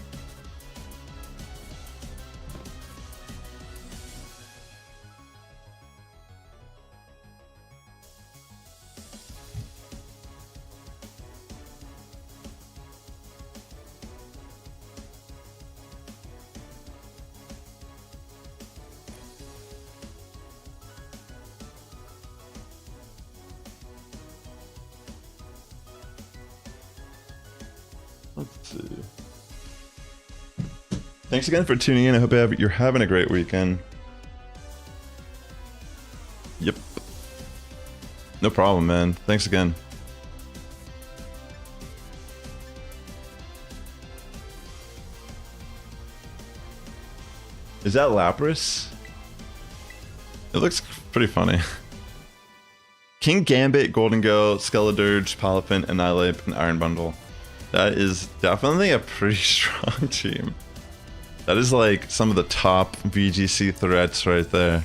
Let's see. Thanks again for tuning in. I hope you're having a great weekend. Yep. No problem, man. Thanks again. Is that Lapras? It looks pretty funny. King Gambit, Golden Go, Skeledirge, Palafin, Annihilate, and Iron Bundle. That is definitely a pretty strong team. That is like some of the top VGC threats right there.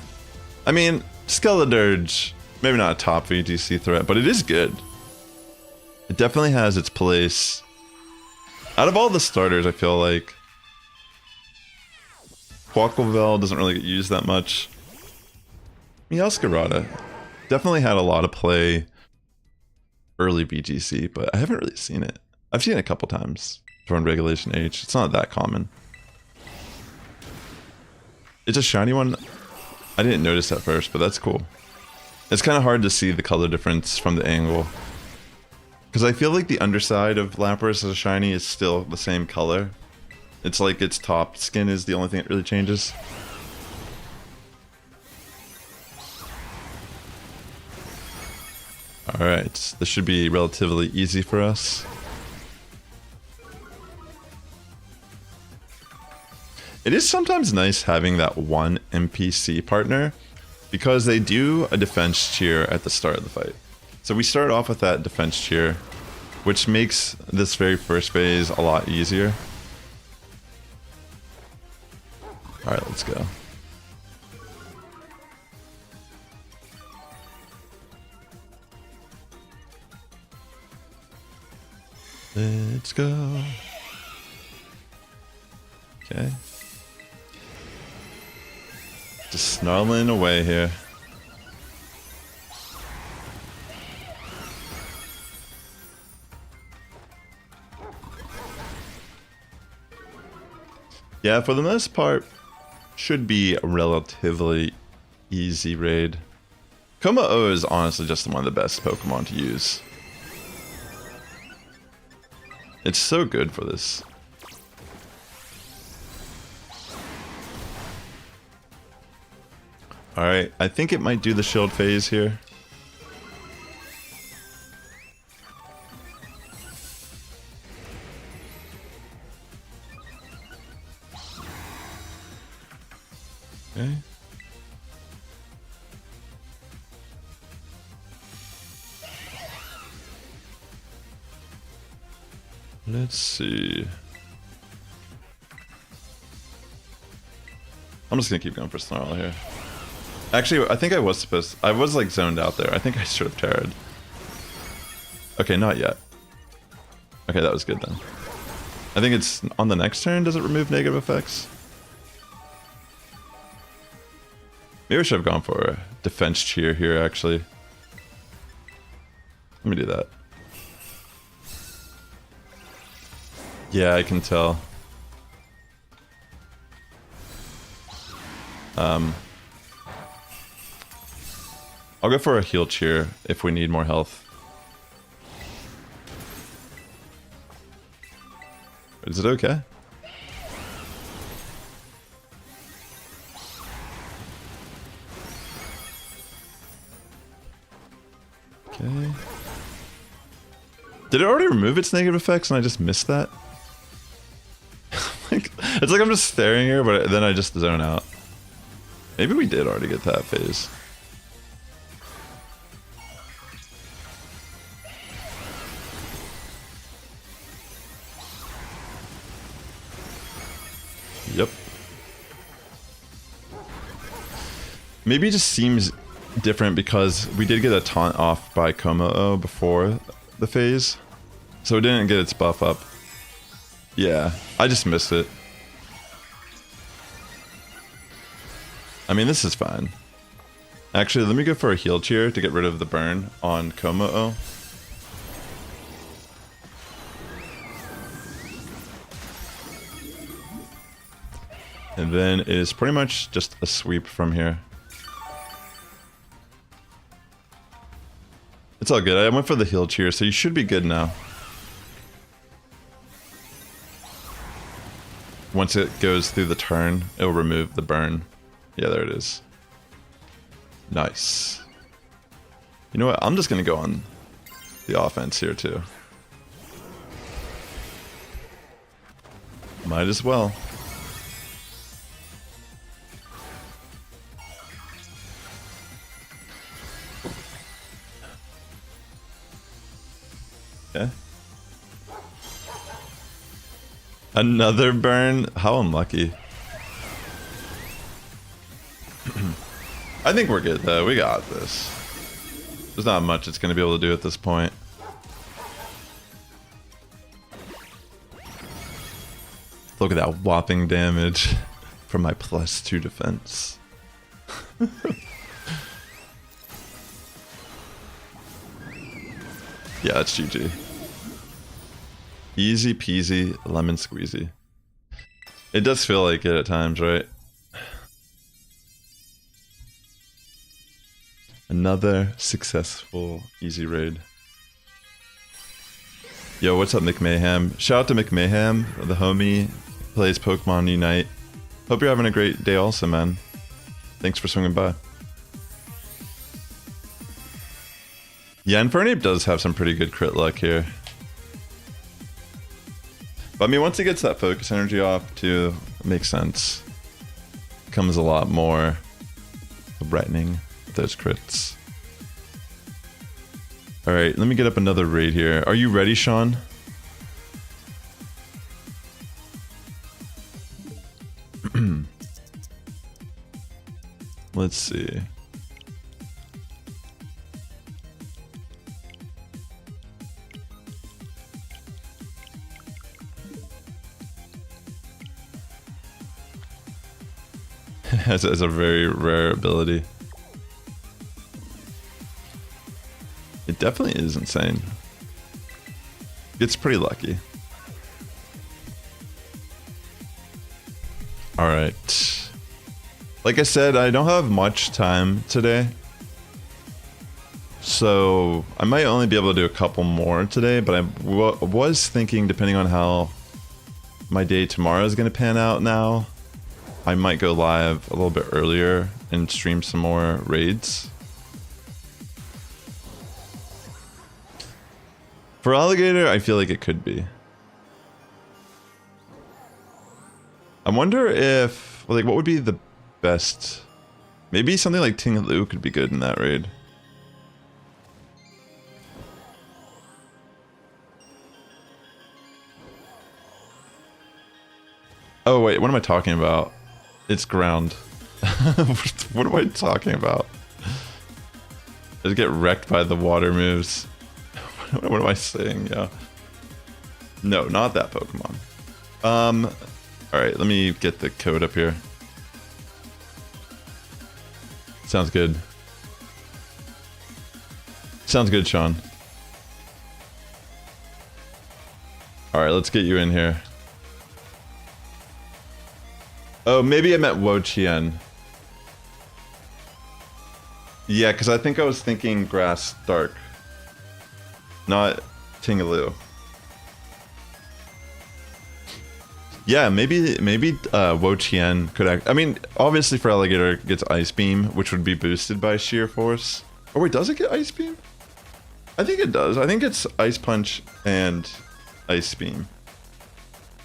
I mean, Skeledirge, maybe not a top VGC threat, but it is good. It definitely has its place. Out of all the starters, I feel like Quaquavel doesn't really get used that much. Meowscarada definitely had a lot of play early VGC, but I haven't really seen it. I've seen it a couple times during Regulation H. It's not that common. It's a shiny one. I didn't notice at first, but that's cool. It's kind of hard to see the color difference from the angle. Because I feel like the underside of Lapras as a shiny is still the same color. It's like its top skin is the only thing that really changes. Alright, this should be relatively easy for us. It is sometimes nice having that one NPC partner because they do a defense cheer at the start of the fight. So we start off with that defense cheer, which makes this very first phase a lot easier. Alright, let's go. Let's go. Okay. Just snarling away here. Yeah, for the most part, should be a relatively easy raid. Kommo-o is honestly just one of the best Pokemon to use. It's so good for this. Alright, I think it might do the shield phase here. Okay. Let's see. I'm just gonna keep going for Snarl here. Actually, I think I was supposed to, I was like zoned out there. I think I should have Terra'd. Okay, not yet. Okay, that was good then. I think it's on the next turn, does it remove negative effects? Maybe I should have gone for a defense cheer here, actually. Let me do that. Yeah, I can tell. I'll go for a heal cheer if we need more health. Is it okay? Okay. Did it already remove its negative effects and I just missed that? It's like I'm just staring here, but then I just zone out. Maybe we did already get that phase. Yep. Maybe it just seems different because we did get a taunt off by Como before the phase, so it didn't get its buff up. Yeah, I just missed it. I mean, this is fine. Actually, let me go for a heal cheer to get rid of the burn on Como. And then it is pretty much just a sweep from here. It's all good. I went for the heal cheer, so you should be good now. Once it goes through the turn, it'll remove the burn. Yeah, there it is. Nice. You know what? I'm just going to go on the offense here, too. Might as well. Okay. Another burn? How unlucky. I think we're good though. We got this. There's not much it's going to be able to do at this point. Look at that whopping damage from my +2 defense. Yeah, it's GG. Easy peasy, lemon squeezy. It does feel like it at times, right? Another successful easy raid. Yo, what's up, McMayhem? Shout out to McMayhem, the homie, plays Pokemon Unite. Hope you're having a great day also, man. Thanks for swinging by. Yeah, Infernape does have some pretty good crit luck here. But I mean, once he gets that focus energy off, too, it makes sense. Becomes a lot more threatening with those crits. Alright, let me get up another raid here. Are you ready, Sean? Let's see. Has a very rare ability. It definitely is insane. It's pretty lucky. Alright. Like I said, I don't have much time today. So I might only be able to do a couple more today, but I was thinking, depending on how my day tomorrow is going to pan out now, I might go live a little bit earlier and stream some more raids. For Alligator, I feel like it could be. I wonder if, like, what would be the best? Maybe something like Ting Lu could be good in that raid. Oh wait, what am I talking about? It's ground. What am I talking about? I just get wrecked by the water moves. What am I saying? Yeah. No, not that Pokemon. Alright, let me get the code up here. Sounds good. Sounds good, Sean. Alright, let's get you in here. Oh, maybe I meant Wo Chien. Yeah, because I think I was thinking Grass Dark, not Tingaloo. Yeah, maybe Wo Chien could act. I mean, obviously for Alligator it gets Ice Beam, which would be boosted by Sheer Force. Oh wait, does it get Ice Beam? I think it does. I think it's Ice Punch and Ice Beam.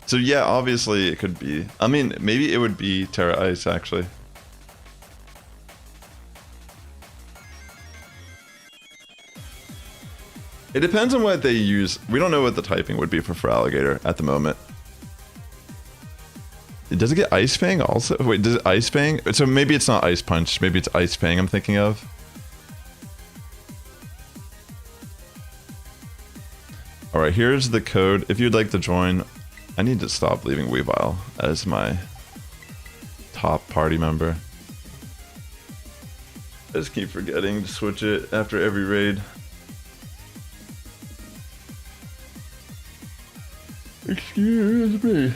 So yeah, obviously it could be. I mean, maybe it would be Terra Ice actually. It depends on what they use. We don't know what the typing would be for Alligator at the moment. Does it get Ice Fang also? Wait, does it Ice Fang? So maybe it's not Ice Punch. Maybe it's Ice Fang I'm thinking of. Alright, here's the code. If you'd like to join, I need to stop leaving Weavile as my top party member. I just keep forgetting to switch it after every raid. Excuse me.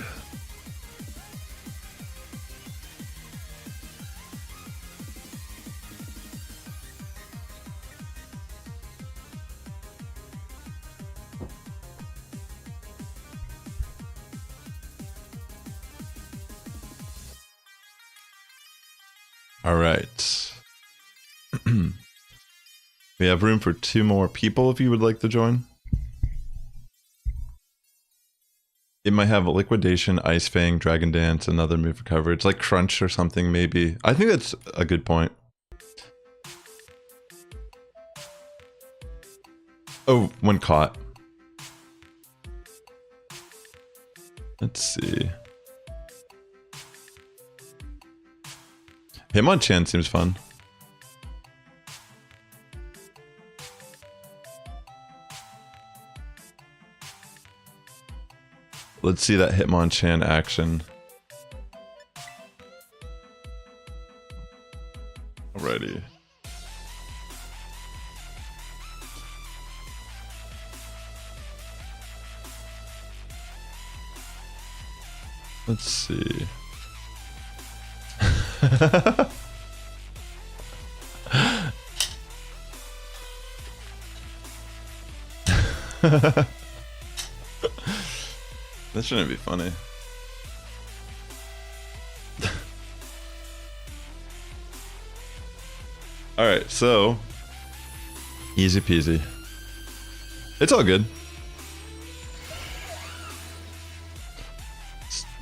All right. We have room for 2 more people if you would like to join. It might have a Liquidation, Ice Fang, Dragon Dance, another move for coverage, like Crunch or something maybe. I think that's a good point. Oh, when caught. Let's see. Hitmonchan seems fun. Let's see that Hitmonchan action. Alrighty. Let's see. That shouldn't be funny. Alright, so easy peasy. It's all good.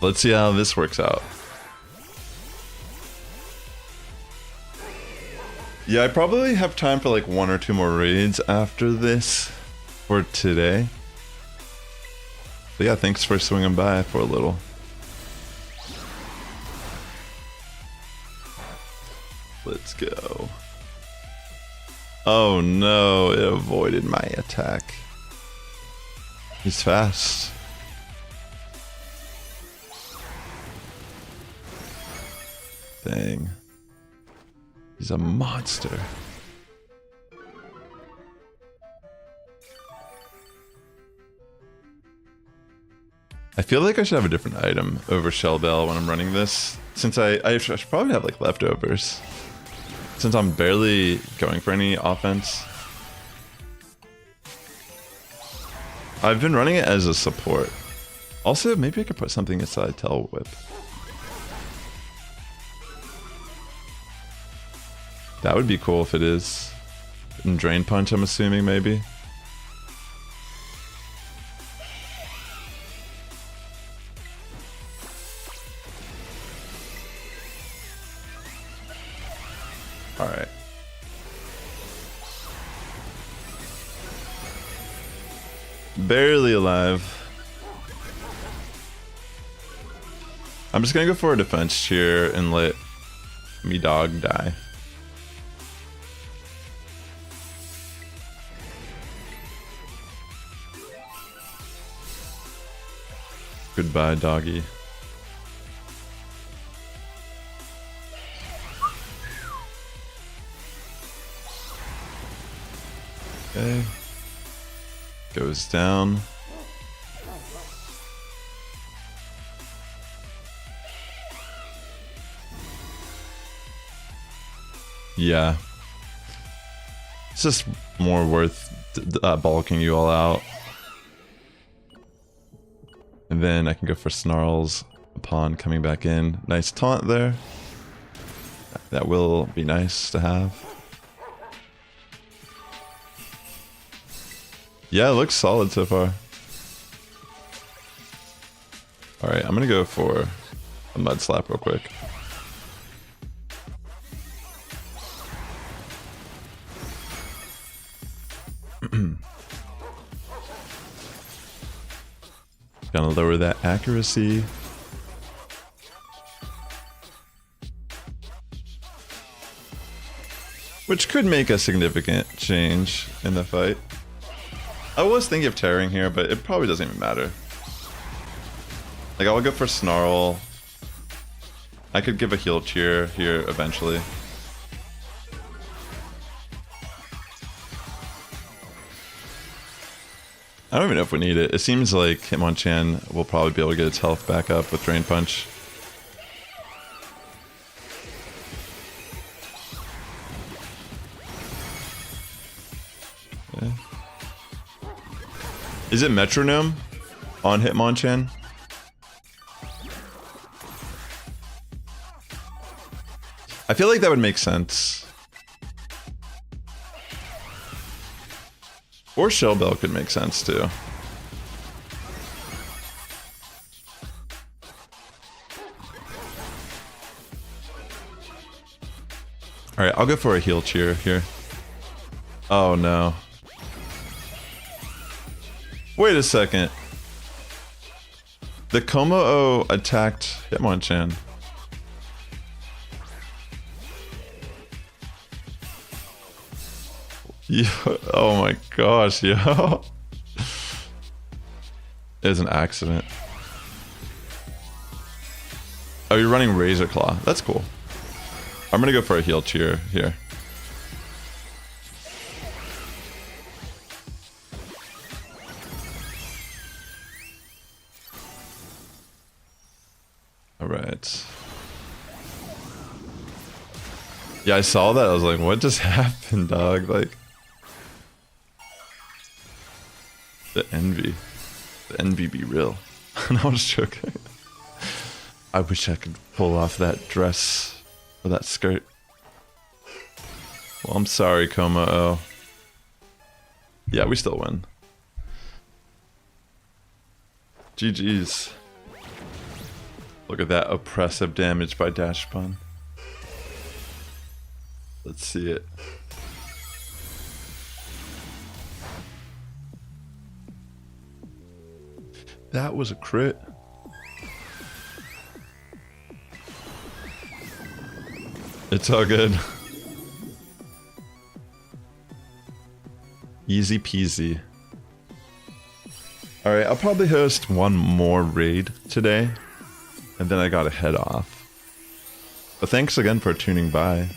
Let's see how this works out. Yeah, I probably have time for like 1 or 2 more raids after this for today. But yeah, thanks for swinging by for a little. Let's go. Oh no, it avoided my attack. He's fast. Dang. He's a monster. I feel like I should have a different item over Shell Bell when I'm running this, since I should probably have like leftovers, since I'm barely going for any offense. I've been running it as a support. Also, maybe I could put something inside Tail Whip. That would be cool if it is. And Drain Punch, I'm assuming, maybe. Alright. Barely alive. I'm just gonna go for a defense cheer and let me dog die. Goodbye, doggy. Okay. Goes down. Yeah. It's just more worth bulking you all out. And then I can go for Snarls upon coming back in. Nice taunt there. That will be nice to have. Yeah, it looks solid so far. Alright, I'm gonna go for a Mud Slap real quick. Gonna lower that accuracy. Which could make a significant change in the fight. I was thinking of tearing here, but it probably doesn't even matter. Like, I'll go for Snarl. I could give a heal cheer here eventually. I don't even know if we need it. It seems like Hitmonchan will probably be able to get its health back up with Drain Punch. Yeah. Is it Metronome on Hitmonchan? I feel like that would make sense. Or Shell Bell could make sense too. Alright, I'll go for a heal cheer here. Oh no. Wait a second. The Como-O attacked Hitmonchan. Yo, oh my gosh, yo. It was an accident. Oh, you're running Razor Claw. That's cool. I'm gonna go for a heal cheer here. Alright. Yeah, I saw that. I was like, what just happened, dog? Like, the envy. The envy be real. No, I'm just joking. I wish I could pull off that dress or that skirt. Well, I'm sorry, Como-O. Yeah, we still win. GG's. Look at that oppressive damage by Dash Pun. Let's see it. That was a crit. It's all good. Easy peasy. Alright, I'll probably host one more raid today, and then I gotta head off. But thanks again for tuning by.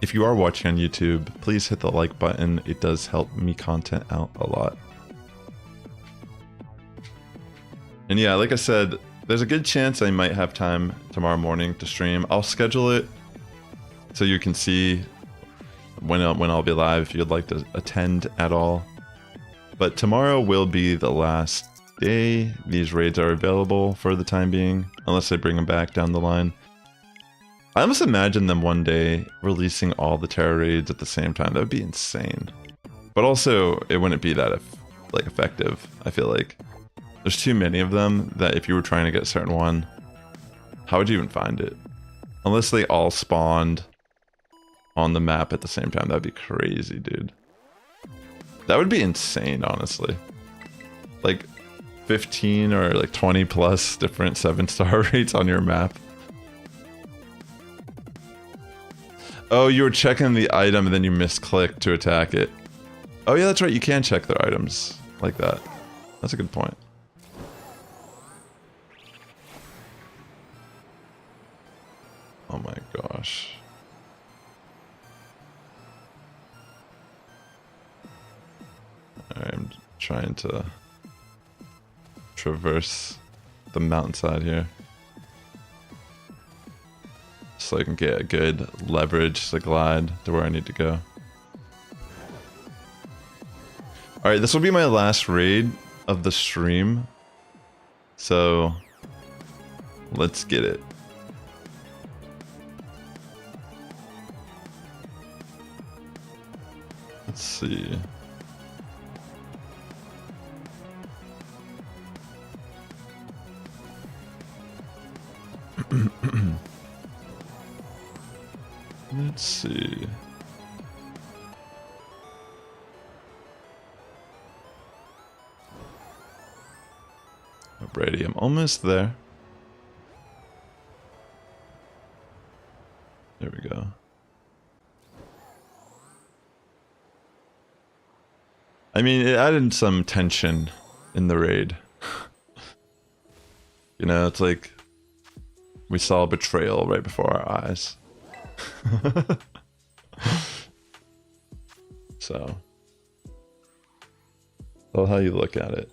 If you are watching on YouTube, please hit the like button. It does help me content out a lot. And yeah, like I said, there's a good chance I might have time tomorrow morning to stream. I'll schedule it so you can see when I'll be live if you'd like to attend at all. But tomorrow will be the last day these raids are available for the time being, unless they bring them back down the line. I almost imagine them one day releasing all the Tera raids at the same time. That would be insane. But also, it wouldn't be that effective. I feel like there's too many of them that if you were trying to get a certain one, how would you even find it? Unless they all spawned on the map at the same time. That'd be crazy, dude. That would be insane, honestly. Like 15 or like 20 plus different 7-star rates on your map. Oh, you were checking the item and then you misclicked to attack it. Oh yeah, that's right, you can check their items like that. That's a good point. Oh my gosh. Alright, I'm trying to traverse the mountainside here. so I can get a good leverage to glide to where I need to go. Alright, this will be my last raid of the stream. So, let's get it. Let's see. Let's see. Alrighty, I'm almost there. There we go. I mean, it added some tension in the raid. You know, it's like we saw a betrayal right before our eyes. So, that's how you look at it.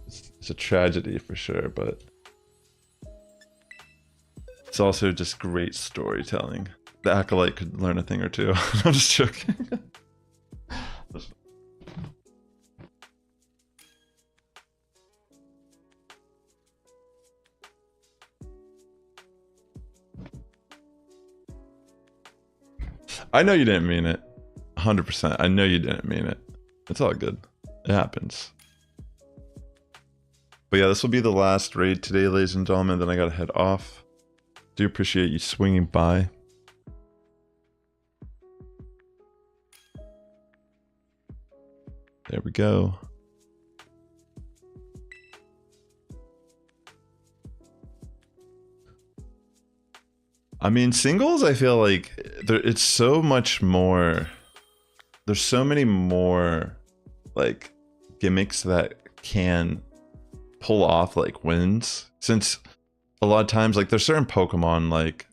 It's a tragedy for sure, but it's also just great storytelling. The Acolyte could learn a thing or two. I'm just joking. I know you didn't mean it. 100%. I know you didn't mean it. It's all good. It happens. But yeah, this will be the last raid today, ladies and gentlemen. Then I gotta head off. Do appreciate you swinging by. There we go. I mean, singles, I feel like it's so much more. There's so many more like gimmicks that can pull off like wins, since a lot of times like there's certain Pokemon like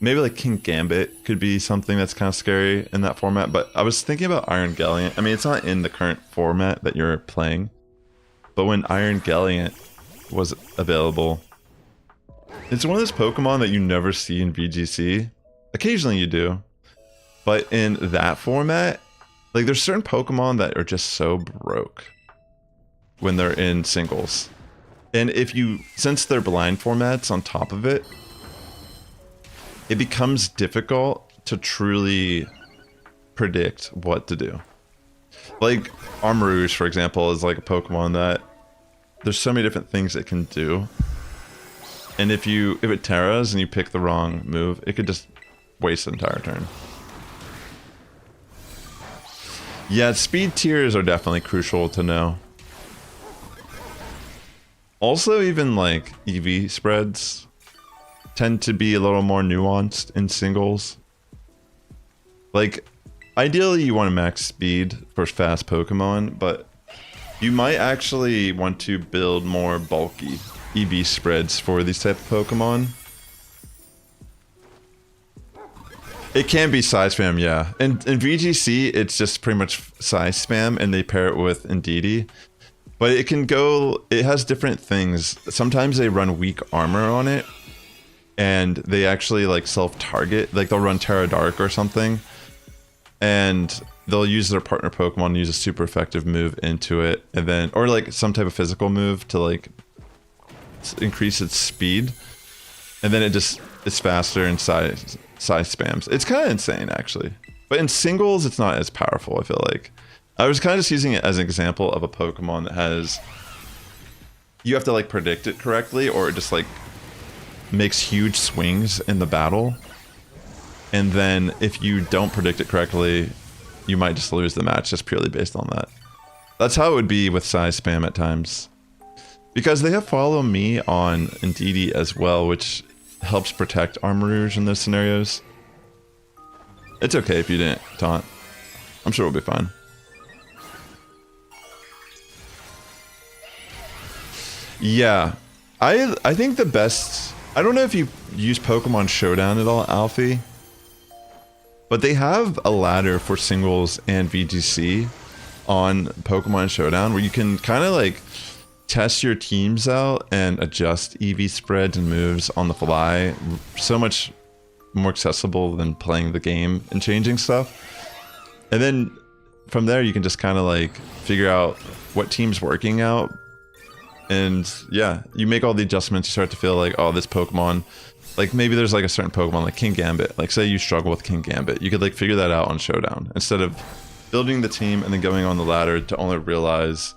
maybe like King Gambit could be something that's kind of scary in that format, but I was thinking about Iron Galliant. I mean, it's not in the current format that you're playing, but when Iron Galliant was available, it's one of those Pokemon that you never see in VGC. Occasionally you do, but in that format, like there's certain Pokemon that are just so broke when they're in singles. And if you, since they're blind formats on top of it, it becomes difficult to truly predict what to do. Like Armarouge, for example, is like a Pokemon that there's so many different things it can do. And if it Terras and you pick the wrong move, it could just waste the entire turn. Yeah, speed tiers are definitely crucial to know. Also, even like EV spreads tend to be a little more nuanced in singles. Like, ideally you want to max speed for fast Pokemon, but you might actually want to build more bulky EV spreads for these type of Pokemon. It can be size spam, yeah. In VGC, it's just pretty much size spam, and they pair it with Indeedee. But it can go, it has different things. Sometimes they run weak armor on it, and they actually like self-target. Like they'll run Terra Dark or something, and they'll use their partner Pokemon and use a super effective move into it, and then, or like some type of physical move to like increase its speed, and then it's faster and size spams. It's kind of insane actually, but in singles it's not as powerful. I feel like I was kind of just using it as an example of a Pokemon that has, you have to like predict it correctly, or it just like makes huge swings in the battle, and then if you don't predict it correctly, you might just lose the match just purely based on that. That's how it would be with size spam at times. Because they have Follow Me on Indeedee as well, which helps protect Armarouge in those scenarios. It's okay if you didn't taunt. I'm sure we'll be fine. Yeah. I think the best... I don't know if you use Pokemon Showdown at all, Alfie, but they have a ladder for singles and VGC on Pokemon Showdown where you can kind of like test your teams out and adjust EV spreads and moves on the fly. So much more accessible than playing the game and changing stuff. And then from there, you can just kind of like figure out what team's working out. And yeah, you make all the adjustments. You start to feel like, oh, this Pokemon, like maybe there's like a certain Pokemon like King Gambit. Like say you struggle with King Gambit, you could like figure that out on Showdown instead of building the team and then going on the ladder to only realize,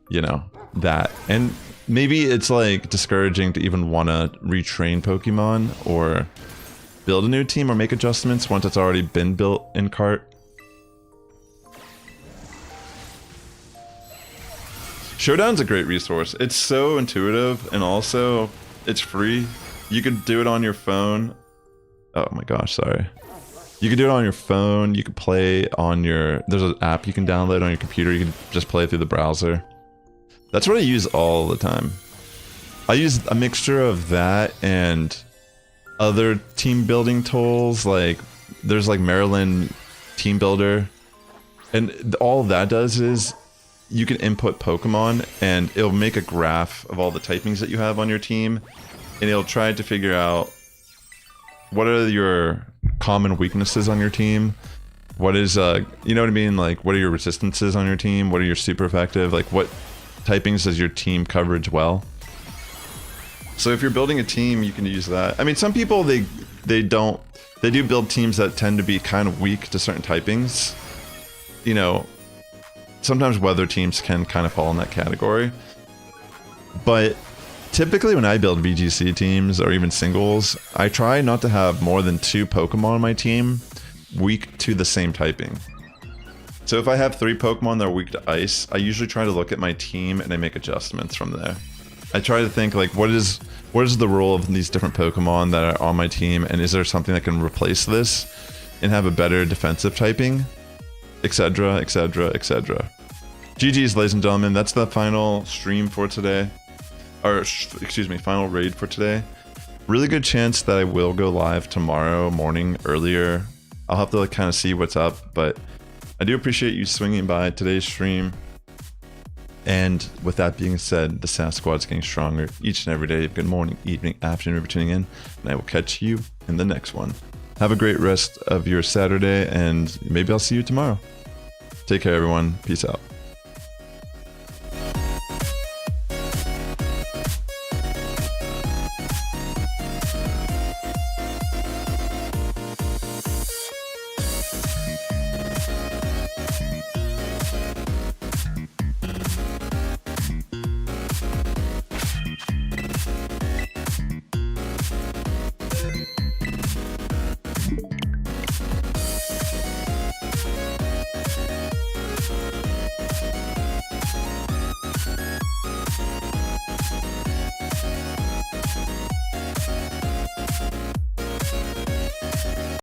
you know, that. And maybe it's like discouraging to even want to retrain Pokemon or build a new team or make adjustments once it's already been built in cart. Showdown's a great resource. It's so intuitive and also it's free. You could do it on your phone. Oh my gosh, sorry. You could do it on your phone. You could play on your... There's an app you can download on your computer. You can just play through the browser. That's what I use all the time. I use a mixture of that and other team building tools. Like there's like Maryland Team Builder. And all that does is you can input Pokemon and it'll make a graph of all the typings that you have on your team. And it'll try to figure out what are your common weaknesses on your team. What is, you know what I mean? Like, what are your resistances on your team? What are your super effective? Like, what typings does your team coverage well? So if you're building a team, you can use that. I mean, some people, they do build teams that tend to be kind of weak to certain typings. You know, sometimes weather teams can kind of fall in that category. But typically when I build VGC teams or even singles, I try not to have more than 2 Pokemon on my team weak to the same typing. So if I have 3 Pokemon that are weak to ice, I usually try to look at my team and I make adjustments from there. I try to think like, what is the role of these different Pokemon that are on my team, and is there something that can replace this and have a better defensive typing? Etc, etc, etc. GG's, ladies and gentlemen. That's the final stream for today. Or, excuse me, final raid for today. Really good chance that I will go live tomorrow morning earlier. I'll have to like kind of see what's up, but I do appreciate you swinging by today's stream. And with that being said, the Sass Squad's getting stronger each and every day. Good morning, evening, afternoon for tuning in, and I will catch you in the next one. Have a great rest of your Saturday, and maybe I'll see you tomorrow. Take care, everyone. Peace out.